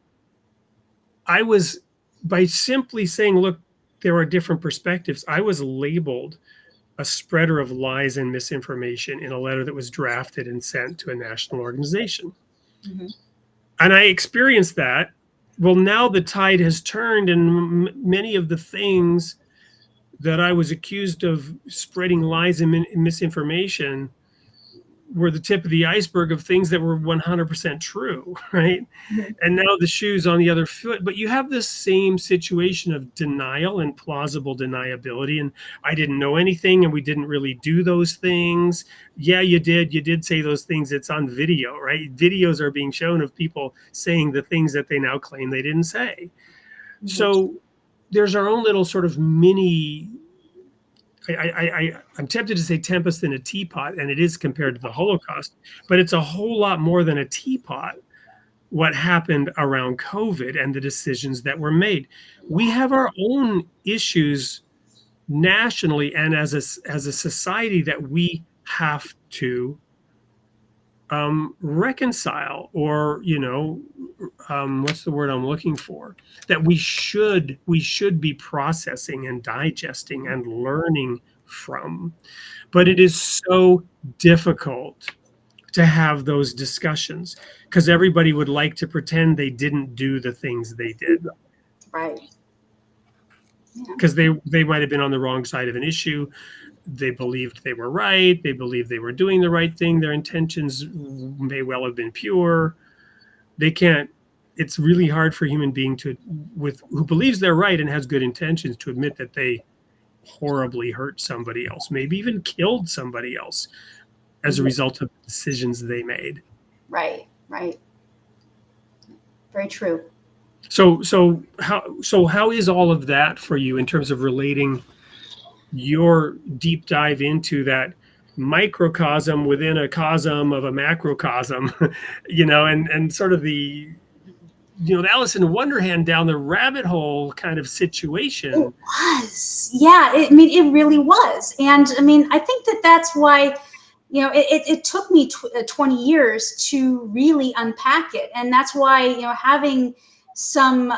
I was, by simply saying, look, there are different perspectives, I was labeled a spreader of lies and misinformation in a letter that was drafted and sent to a national organization. Mm-hmm. And I experienced that. Well, now the tide has turned, and many of the things that I was accused of spreading lies and misinformation were the tip of the iceberg of things that were 100% true, right? Mm-hmm. And now the shoe's on the other foot. But you have this same situation of denial and plausible deniability. And I didn't know anything, and we didn't really do those things. Yeah, you did. You did say those things. It's on video, right? Videos are being shown of people saying the things that they now claim they didn't say. Mm-hmm. So there's our own little sort of mini... I'm tempted to say tempest in a teapot, and it is compared to the Holocaust, but it's a whole lot more than a teapot, what happened around COVID and the decisions that were made. We have our own issues nationally and as a society that we have to reconcile, or what's the word I'm looking for, that we should be processing and digesting and learning from. But it is so difficult to have those discussions because everybody would like to pretend they didn't do the things they did. Right. Because they might have been on the wrong side of an issue. They believed they were right. They believed they were doing the right thing. Their intentions may well have been pure. It's really hard for a human being who believes they're right and has good intentions to admit that they horribly hurt somebody else, maybe even killed somebody else as a result of the decisions they made. Right. Very true. So how is all of that for you in terms of relating your deep dive into that microcosm within a cosm of a macrocosm, and sort of the Alice in Wonderland down the rabbit hole kind of situation? It was, yeah. It really was, and I think that's why it took me 20 years to really unpack it, and that's why having some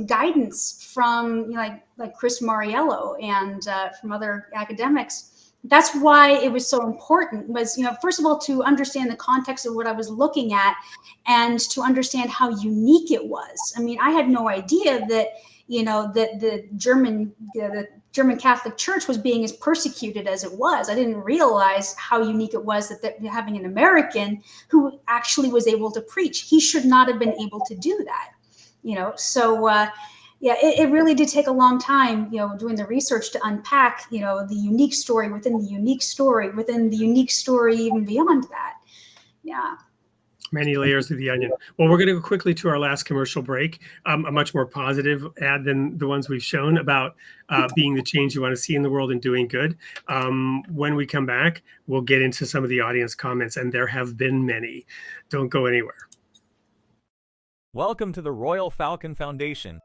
guidance from like Chris Mariello and from other academics. That's why it was so important, was first of all to understand the context of what I was looking at and to understand how unique it was. I had no idea that that the German Catholic Church was being as persecuted as it was. I didn't realize how unique it was that having an American who actually was able to preach. He should not have been able to do that. So it really did take a long time, doing the research to unpack, the unique story within the unique story within the unique story, even beyond that. Yeah. Many layers of the onion. Well, we're going to go quickly to our last commercial break. A much more positive ad than the ones we've shown about being the change you want to see in the world and doing good. When we come back, we'll get into some of the audience comments, and there have been many. Don't go anywhere. Welcome to the Royal Falcon Foundation.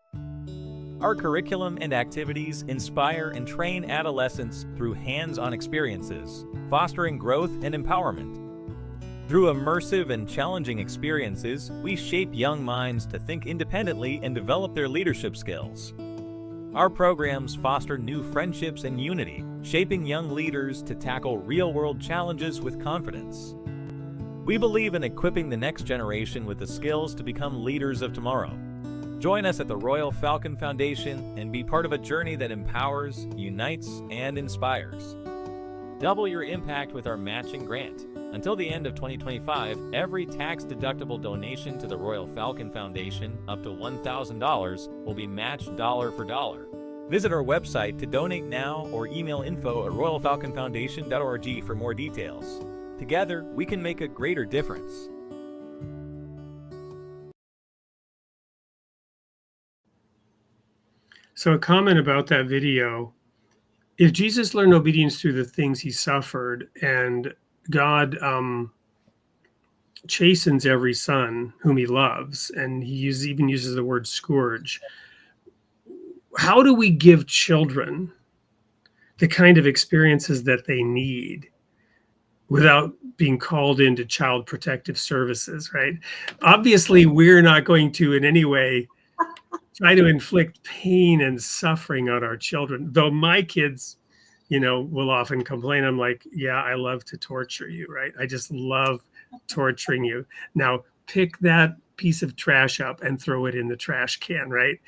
Our curriculum and activities inspire and train adolescents through hands-on experiences, fostering growth and empowerment. Through immersive and challenging experiences, we shape young minds to think independently and develop their leadership skills. Our programs foster new friendships and unity, shaping young leaders to tackle real-world challenges with confidence. We believe in equipping the next generation with the skills to become leaders of tomorrow. Join us at the Royal Falcon Foundation and be part of a journey that empowers, unites, and inspires. Double your impact with our matching grant. Until the end of 2025, every tax-deductible donation to the Royal Falcon Foundation, up to $1,000, will be matched dollar for dollar. Visit our website to donate now or email info@royalfalconfoundation.org for more details. Together, we can make a greater difference. So a comment about that video: if Jesus learned obedience through the things he suffered, and God chastens every son whom he loves, and he even uses the word scourge, how do we give children the kind of experiences that they need without being called into child protective services, right? Obviously, we're not going to in any way try to inflict pain and suffering on our children, though my kids, will often complain. I'm like, yeah, I love to torture you, right? I just love torturing you. Now pick that piece of trash up and throw it in the trash can, right?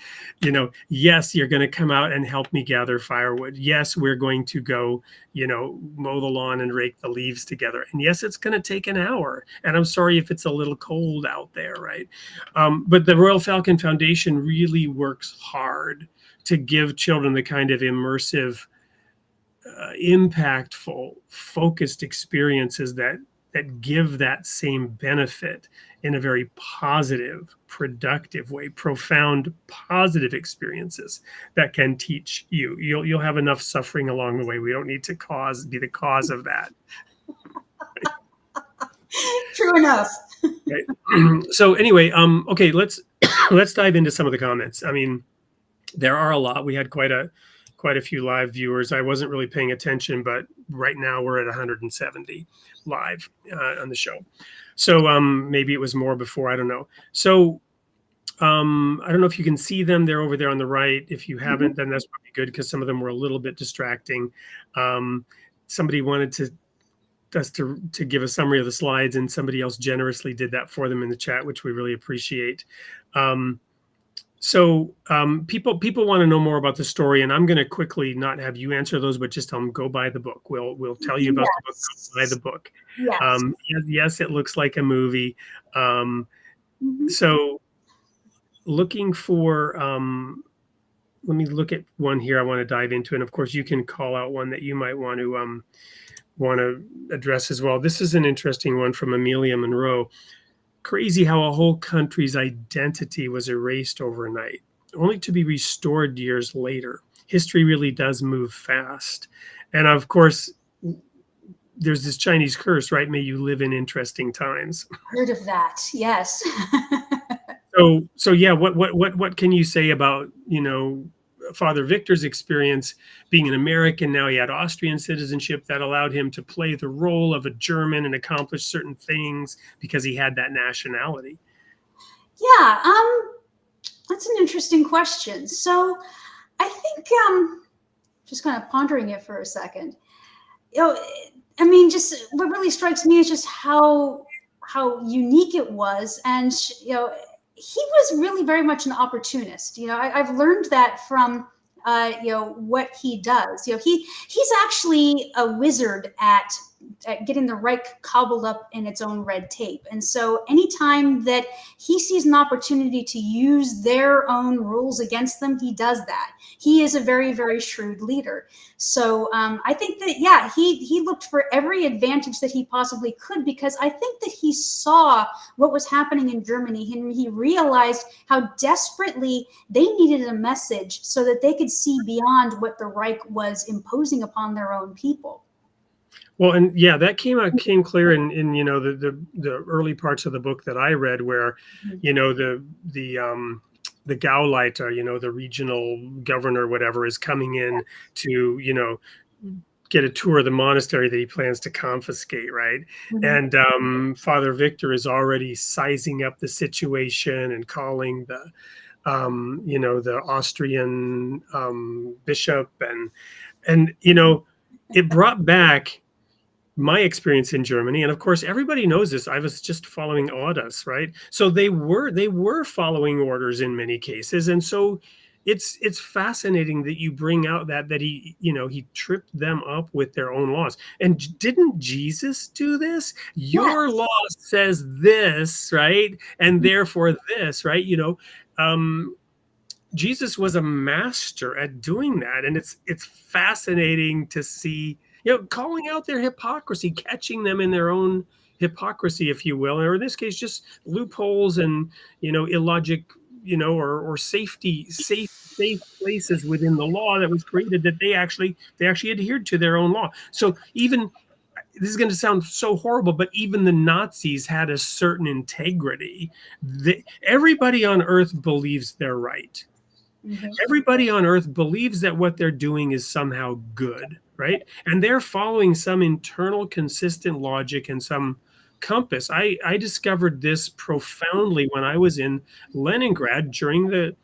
Yes, you're going to come out and help me gather firewood. Yes, we're going to go, mow the lawn and rake the leaves together. And yes, it's going to take an hour. And I'm sorry if it's a little cold out there, right? But the Royal Falcon Foundation really works hard to give children the kind of immersive, impactful, focused experiences that give that same benefit in a very positive, productive way, profound, positive experiences that can teach you. You'll have enough suffering along the way. We don't need to be the cause of that. True enough. Right. So anyway, okay, let's dive into some of the comments. I mean, there are a lot. We had quite a few live viewers. I wasn't really paying attention, but right now we're at 170 live on the show. So maybe it was more before, I don't know. So I don't know if you can see them. They're over there on the right. If you haven't, then that's probably good, because some of them were a little bit distracting. Somebody wanted us to give a summary of the slides, and somebody else generously did that for them in the chat, which we really appreciate. So people want to know more about the story, and I'm going to quickly not have you answer those, but just tell them go buy the book. We'll tell you about the book. Go buy the book. Yes. Yes, it looks like a movie. So looking for, let me look at one here I want to dive into, and of course you can call out one that you might want to address as well. This is an interesting one from Amelia Monroe. Crazy how a whole country's identity was erased overnight, only to be restored years later. History really does move fast. And of course, there's this Chinese curse, right? May you live in interesting times. Heard of that, yes. So yeah, what can you say about, Father Viktor's experience being an American? Now he had Austrian citizenship that allowed him to play the role of a German and accomplish certain things because he had that nationality. Yeah, that's an interesting question. So I think just kind of pondering it for a second. I mean, just what really strikes me is just how unique it was, and he was really very much an opportunist. I've learned that from what he does. He's actually a wizard at getting the Reich cobbled up in its own red tape. And so anytime that he sees an opportunity to use their own rules against them, he does that. He is a very, very shrewd leader. So I think that, yeah, he looked for every advantage that he possibly could, because I think that he saw what was happening in Germany, and he realized how desperately they needed a message so that they could see beyond what the Reich was imposing upon their own people. Well, and yeah, that came clear in the early parts of the book that I read, where the Gauleiter, the regional governor, whatever, is coming in to get a tour of the monastery that he plans to confiscate, right? And Father Viktor is already sizing up the situation and calling the Austrian bishop, and it brought back my experience in Germany. And of course, everybody knows this. I was just following orders, right? So they were following orders in many cases. And so it's fascinating that you bring out that he tripped them up with their own laws. And didn't Jesus do this? Your law says this, right? And therefore this, right? Jesus was a master at doing that. And it's fascinating to see, calling out their hypocrisy, catching them in their own hypocrisy, if you will, or in this case, just loopholes and, illogic, or safe places within the law that was created that they actually adhered to their own law. So even, this is going to sound so horrible, but even the Nazis had a certain integrity. Everybody on earth believes they're right. Mm-hmm. Everybody on earth believes that what they're doing is somehow good, right? And they're following some internal consistent logic and some compass. I discovered this profoundly when I was in Leningrad during the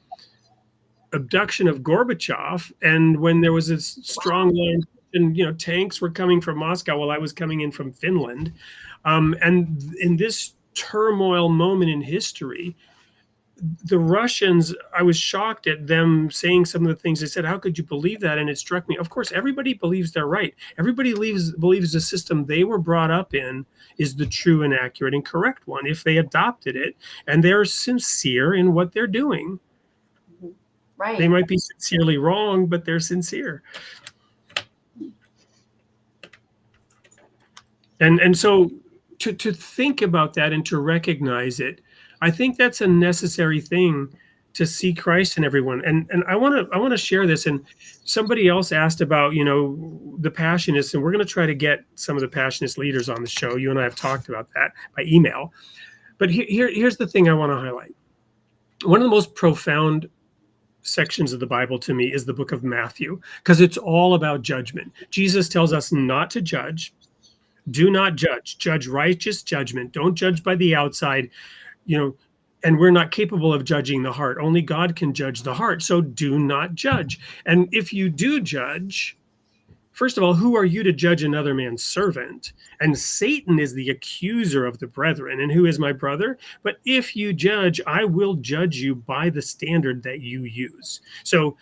abduction of Gorbachev, and when there was this strong line, and tanks were coming from Moscow while I was coming in from Finland, and in this turmoil moment in history, the Russians, I was shocked at them saying some of the things they said. How could you believe that? And it struck me, of course, everybody believes they're right. Everybody believes the system they were brought up in is the true and accurate and correct one if they adopted it, and they're sincere in what they're doing. Right. They might be sincerely wrong, but they're sincere. And so to think about that and to recognize it, I think that's a necessary thing to see Christ in everyone. And I want to share this. And somebody else asked about, the Passionists, and we're going to try to get some of the Passionist leaders on the show. You and I have talked about that by email. But here's the thing I want to highlight. One of the most profound sections of the Bible to me is the book of Matthew, because it's all about judgment. Jesus tells us not to judge. Do not judge. Judge righteous judgment. Don't judge by the outside. And we're not capable of judging the heart. Only God can judge the heart. So do not judge. And if you do judge, first of all, who are you to judge another man's servant? And Satan is the accuser of the brethren. And who is my brother? But if you judge, I will judge you by the standard that you use. So,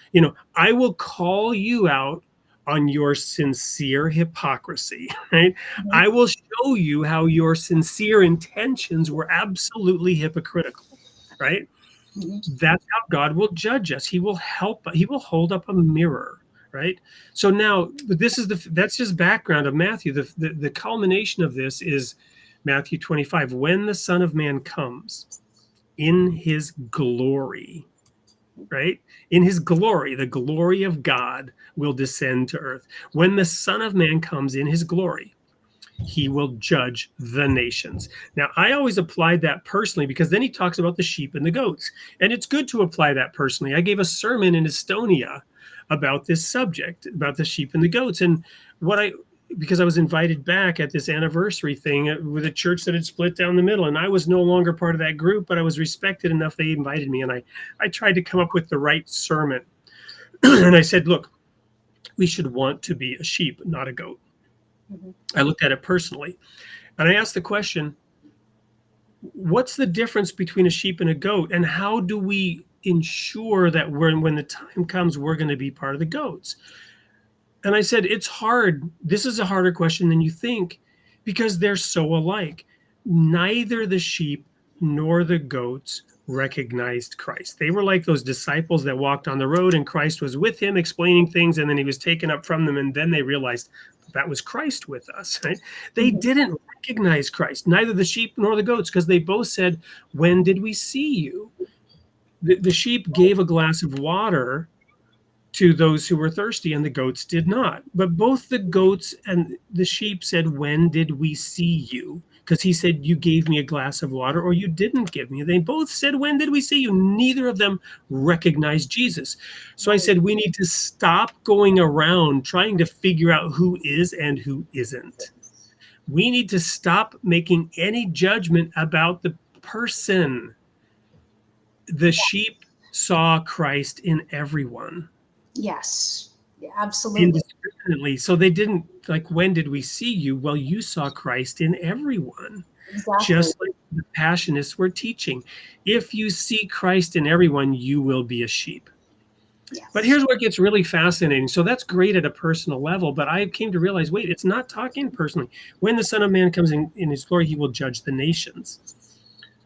I will call you out on your sincere hypocrisy, right? Mm-hmm. I will show you how your sincere intentions were absolutely hypocritical, right? Mm-hmm. That's how God will judge us. He will hold up a mirror, right? So now, that's just background of Matthew. The culmination of this is Matthew 25. When the Son of Man comes in his glory, right? In his glory, the glory of God will descend to earth. When the Son of Man comes in his glory, he will judge the nations. Now, I always applied that personally, because then he talks about the sheep and the goats. And it's good to apply that personally. I gave a sermon in Estonia about this subject, about the sheep and the goats. And because I was invited back at this anniversary thing with a church that had split down the middle, and I was no longer part of that group, but I was respected enough they invited me, and I tried to come up with the right sermon. And I said, look, we should want to be a sheep, not a goat. Mm-hmm. I looked at it personally, and I asked the question, what's the difference between a sheep and a goat, and how do we ensure that when the time comes, we're going to be part of the goats? And I said, it's hard. This is a harder question than you think, because they're so alike. Neither the sheep nor the goats recognized Christ. They were like those disciples that walked on the road and Christ was with him explaining things, and then he was taken up from them, and then they realized that was Christ with us, right? They didn't recognize Christ, neither the sheep nor the goats, because they both said, when did we see you? The sheep gave a glass of water to those who were thirsty, and the goats did not. But both the goats and the sheep said, when did we see you? Because he said, you gave me a glass of water, or you didn't give me. They both said, when did we see you? Neither of them recognized Jesus. So I said, we need to stop going around trying to figure out who is and who isn't. We need to stop making any judgment about the person. The sheep saw Christ in everyone. Yes. Yeah, absolutely. Indiscriminately. So they didn't like, when did we see you? Well, you saw Christ in everyone. Exactly. Just like the Passionists were teaching. If you see Christ in everyone, you will be a sheep. Yes. But here's what gets really fascinating. So that's great at a personal level, but I came to realize, wait, it's not talking personally. When the Son of Man comes in his glory, he will judge the nations.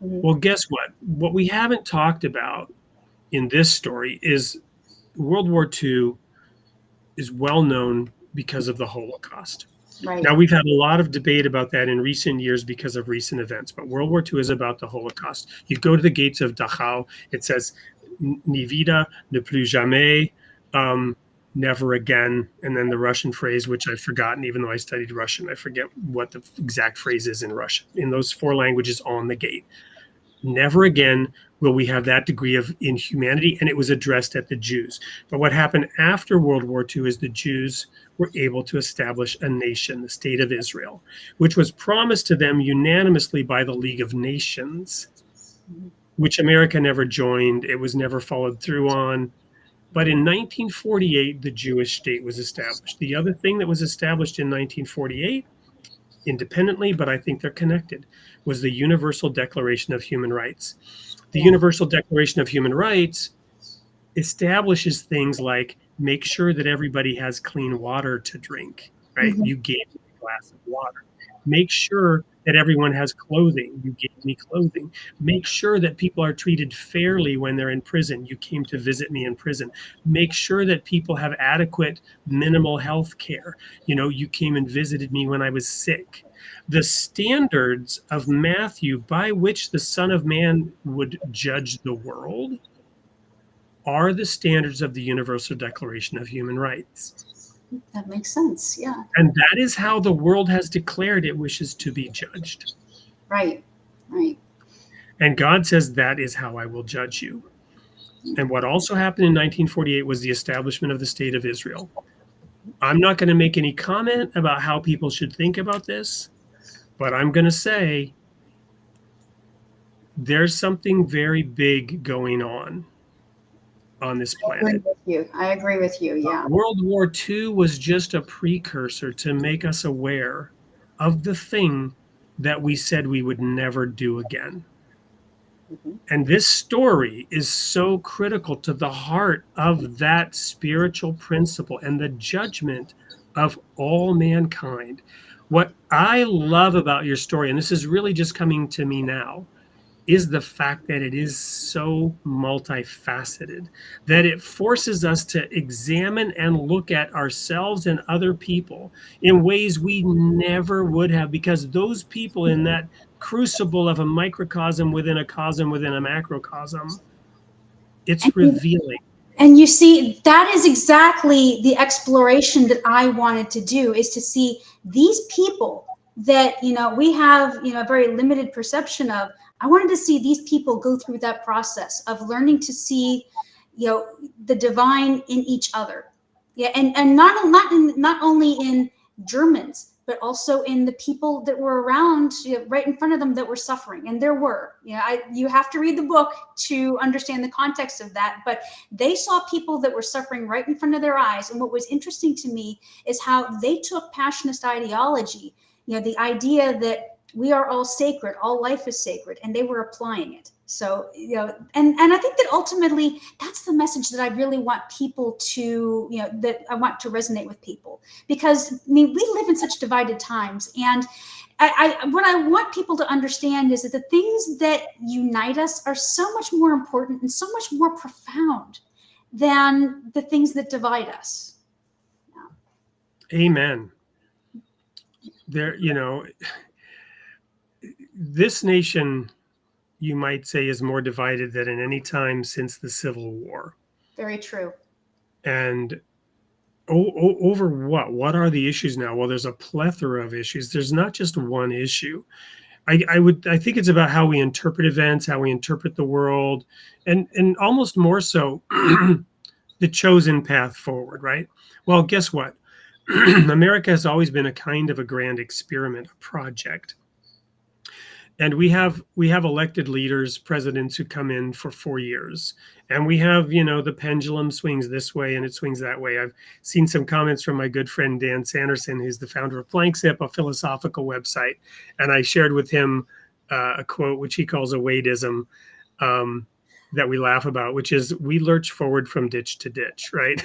Mhm. Well, guess what? What we haven't talked about in this story is World War II is well known because of the Holocaust. Right. Now, we've had a lot of debate about that in recent years because of recent events, but World War II is about the Holocaust. You go to the gates of Dachau, it says, ni vida, ne plus jamais, never again. And then the Russian phrase, which I've forgotten, even though I studied Russian, I forget what the exact phrase is in Russian, in those 4 languages on the gate. Never again will we have that degree of inhumanity, and it was addressed at the Jews. But what happened after World War II is the Jews were able to establish a nation, the State of Israel, which was promised to them unanimously by the League of Nations, which America never joined. It was never followed through on. But in 1948, the Jewish state was established. The other thing that was established in 1948, independently, but I think they're connected, was the Universal Declaration of Human Rights. The Universal Declaration of Human Rights establishes things like make sure that everybody has clean water to drink, right? Mhm. You gave me a glass of water. Make sure that everyone has clothing. You gave me clothing. Make sure that people are treated fairly when they're in prison. You came to visit me in prison. Make sure that people have adequate minimal health care. You came and visited me when I was sick. The standards of Matthew by which the Son of Man would judge the world are the standards of the Universal Declaration of Human Rights. That makes sense. Yeah. And that is how the world has declared it wishes to be judged. Right. Right. And God says, that is how I will judge you. And what also happened in 1948 was the establishment of the State of Israel. I'm not going to make any comment about how people should think about this, but I'm going to say there's something very big going on this planet. I agree with you. Yeah. World War II was just a precursor to make us aware of the thing that we said we would never do again. Mhm. And this story is so critical to the heart of that spiritual principle and the judgment of all mankind. What I love about your story, and this is really just coming to me now, is the fact that it is so multifaceted, that it forces us to examine and look at ourselves and other people in ways we never would have, because those people in that crucible of a microcosm within a macrocosm, it's revealing. And you see, that is exactly the exploration that I wanted to do, is to see these people that, we have, a very limited perception of. I wanted to see these people go through that process of learning to see, the divine in each other. Yeah. And not only in Germans, but also in the people that were around, right in front of them, that were suffering. And there were, you have to read the book to understand the context of that. But they saw people that were suffering right in front of their eyes. And what was interesting to me is how they took Passionist ideology, the idea that we are all sacred, all life is sacred, and they were applying it. So, and I think that ultimately that's the message that I really want people to, that I want to resonate with people, because we live in such divided times. And what I want people to understand is that the things that unite us are so much more important and so much more profound than the things that divide us. Amen. This nation, you might say, is more divided than at any time since the Civil War. Very true. And over what? What are the issues now? Well, there's a plethora of issues. There's not just one issue. I think it's about how we interpret events, how we interpret the world, and almost more so the chosen path forward, right? Well, guess what? America has always been a kind of a grand experiment, a project. And we have elected leaders, presidents who come in for 4 years, and we have, the pendulum swings this way and it swings that way. I've seen some comments from my good friend Dan Sanderson, who's the founder of Blanksip, a philosophical website, and I shared with him a quote which he calls a Wadeism, that we laugh about, which is, we lurch forward from ditch to ditch, right?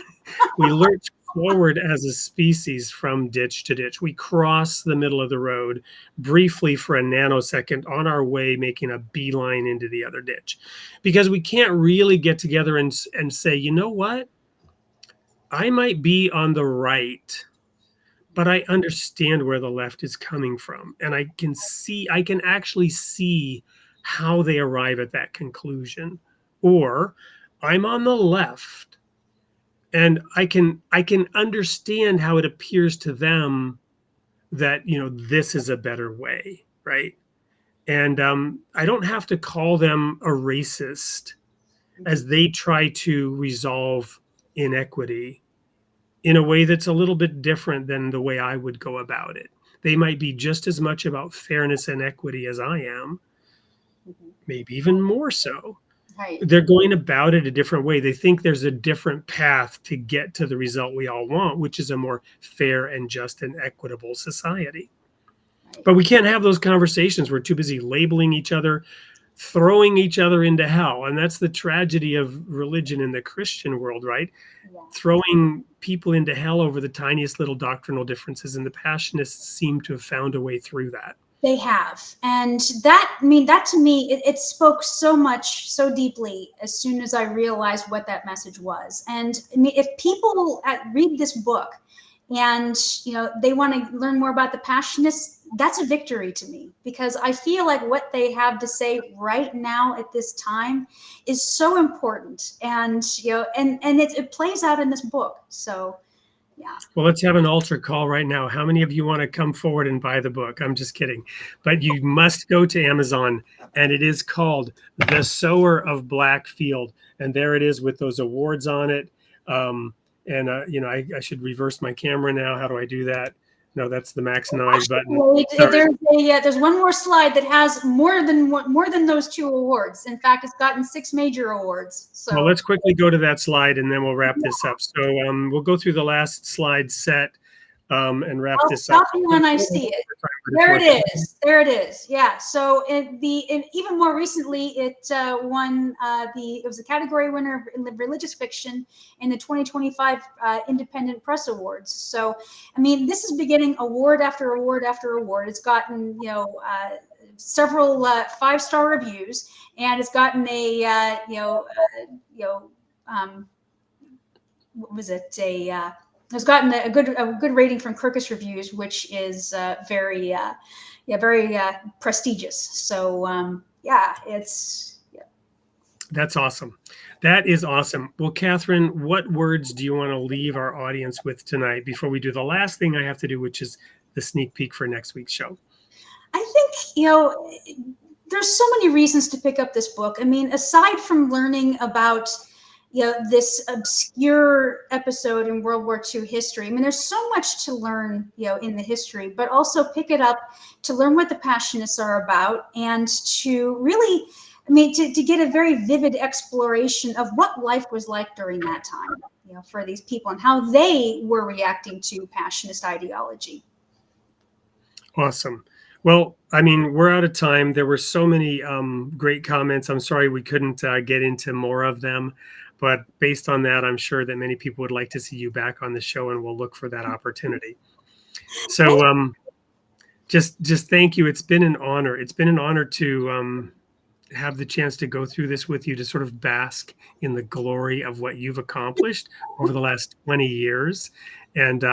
We lurch forward as a species from ditch to ditch. We cross the middle of the road briefly for a nanosecond on our way, making a beeline into the other ditch, because we can't really get together and say, you know what? I might be on the right, but I understand where the left is coming from. And I can actually see how they arrive at that conclusion. Or I'm on the left, and I can understand how it appears to them that, this is a better way, right? And I don't have to call them a racist as they try to resolve inequity in a way that's a little bit different than the way I would go about it. They might be just as much about fairness and equity as I am, maybe even more so. Right. They're going about it a different way. They think there's a different path to get to the result we all want, which is a more fair and just and equitable society. Right. But we can't have those conversations. We're too busy labeling each other, throwing each other into hell. And that's the tragedy of religion in the Christian world, right? Yeah. Throwing people into hell over the tiniest little doctrinal differences. And the Passionists seem to have found a way through that. They have. And that to me, it spoke so much, so deeply as soon as I realized what that message was. And if people read this book and, they want to learn more about the Passionists, that's a victory to me, because I feel like what they have to say right now at this time is so important. And, it plays out in this book. So, yeah. Well, let's have an altar call right now. How many of you want to come forward and buy the book? I'm just kidding. But you must go to Amazon, and it is called The Sower of Black Field. And there it is with those awards on it. I should reverse my camera now. How do I do that? No, that's the maximize button. There's one more slide that has more than those 2 awards. In fact, it's gotten 6 major awards. So well, let's quickly go to that slide, and then we'll wrap this up. So we'll go through the last slide set and wrap this up. I'll stop you when I see it. There it is. Yeah. So even more recently, it won it was a category winner in the religious fiction in the 2025 Independent Press Awards. So, this is beginning award after award after award. It's gotten, several 5-star reviews, and it's gotten it's gotten a good rating from Kirkus Reviews, which is very prestigious. So That's awesome. That is awesome. Well, Katherine, what words do you want to leave our audience with tonight before we do the last thing I have to do, which is the sneak peek for next week's show? I think, there's so many reasons to pick up this book. Aside from learning about this obscure episode in World War II history. There's so much to learn, in the history, but also pick it up to learn what the Passionists are about, and to really, to get a very vivid exploration of what life was like during that time, for these people and how they were reacting to Passionist ideology. Awesome. Well, we're out of time. There were so many great comments. I'm sorry we couldn't get into more of them. But based on that, I'm sure that many people would like to see you back on the show, and we'll look for that opportunity. So just thank you. It's been an honor. It's been an honor to have the chance to go through this with you, to sort of bask in the glory of what you've accomplished over the last 20 years. And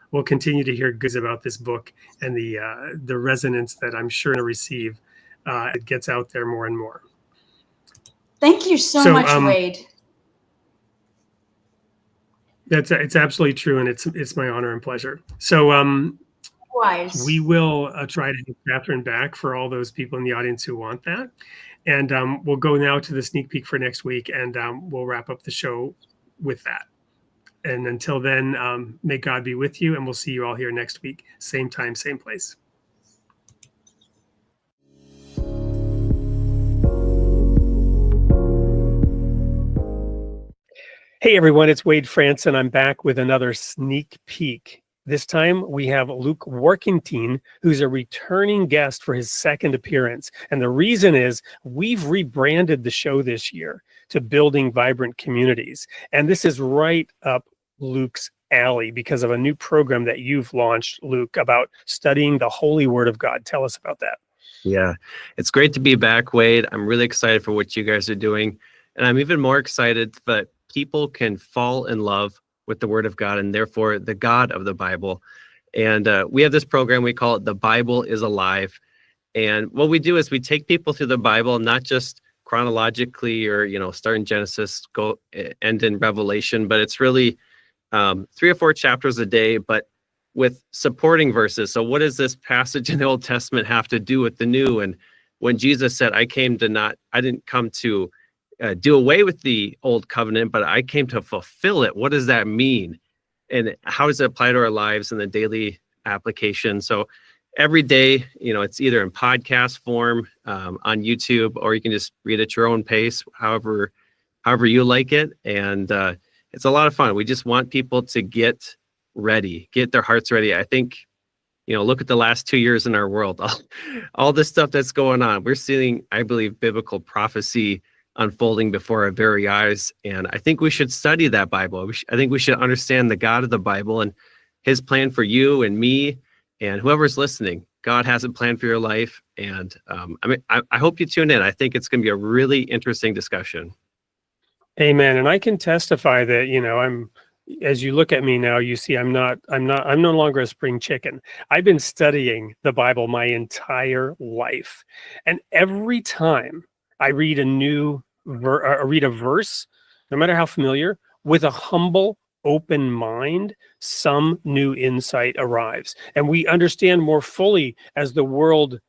we'll continue to hear good about this book and the resonance that I'm sure to receive. It gets out there more and more. Thank you so much, Wade. It's absolutely true, and it's my honor and pleasure. So we will try to get Katherine back for all those people in the audience who want that, and we'll go now to the sneak peek for next week, and we'll wrap up the show with that. And until then, may God be with you, and we'll see you all here next week, same time, same place. Hey everyone, it's Wade Franson. I'm back with another sneak peek. This time we have Luke Warkentine, who's a returning guest for his second appearance. And the reason is we've rebranded the show this year to Building Vibrant Communities. And this is right up Luke's alley because of a new program that you've launched, Luke, about studying the Holy Word of God. Tell us about that. Yeah, it's great to be back, Wade. I'm really excited for what you guys are doing. And I'm even more excited that people can fall in love with the Word of God and therefore the God of the Bible. And we have this program, we call it The Bible is Alive. And what we do is we take people through the Bible, not just chronologically or, start in Genesis, go end in Revelation, but it's really 3 or 4 chapters a day, but with supporting verses. So what does this passage in the Old Testament have to do with the New? And when Jesus said, I didn't come to do away with the old covenant, but I came to fulfill it. What does that mean? And how does it apply to our lives in the daily application? So every day, it's either in podcast form on YouTube, or you can just read at your own pace, however you like it. And it's a lot of fun. We just want people to get ready, get their hearts ready. I think, look at the last 2 years in our world, all this stuff that's going on. We're seeing, I believe, biblical prophecy unfolding before our very eyes. And I think we should study that Bible. I think we should understand the God of the Bible and his plan for you and me and whoever's listening. God has a plan for your life. And I hope you tune in. I think it's going to be a really interesting discussion. Amen. And I can testify that, as you look at me now, you see I'm no longer a spring chicken. I've been studying the Bible my entire life. And every time I read read a verse, no matter how familiar, with a humble, open mind, some new insight arrives. And we understand more fully as the world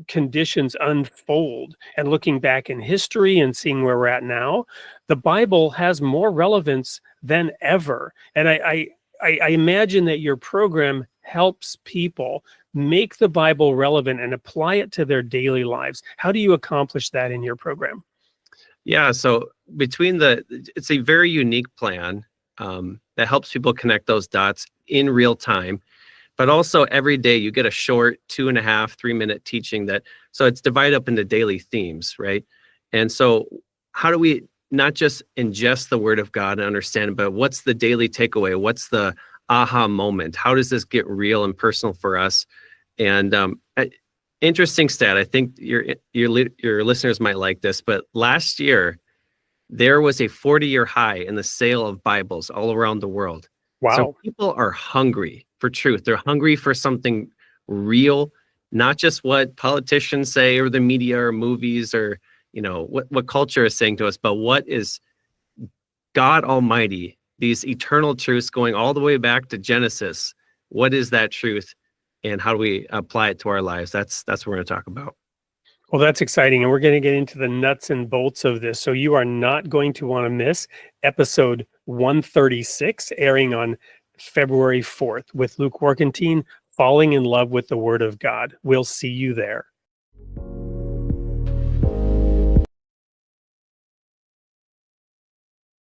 conditions unfold, and looking back in history and seeing where we're at now, the Bible has more relevance than ever. And I imagine that your program helps people make the Bible relevant and apply it to their daily lives. How do you accomplish that in your program? Yeah, so it's a very unique plan that helps people connect those dots in real time. But also every day you get a short 2.5, 3-minute teaching so it's divided up into daily themes, right? And so how do we not just ingest the Word of God and understand it, but what's the daily takeaway? What's the aha moment? How does this get real and personal for us? And interesting stat, I think your listeners might like this, but last year there was a 40-year high in the sale of Bibles all around the world. Wow. So people are hungry for truth. They're hungry for something real, not just what politicians say or the media or movies or, what culture is saying to us, but what is God Almighty, these eternal truths going all the way back to Genesis. What is that truth and how do we apply it to our lives? That's what we're going to talk about. Well, that's exciting. And we're going to get into the nuts and bolts of this. So you are not going to want to miss episode 136, airing on February 4th with Luke Warkentine, Falling in Love with the Word of God. We'll see you there.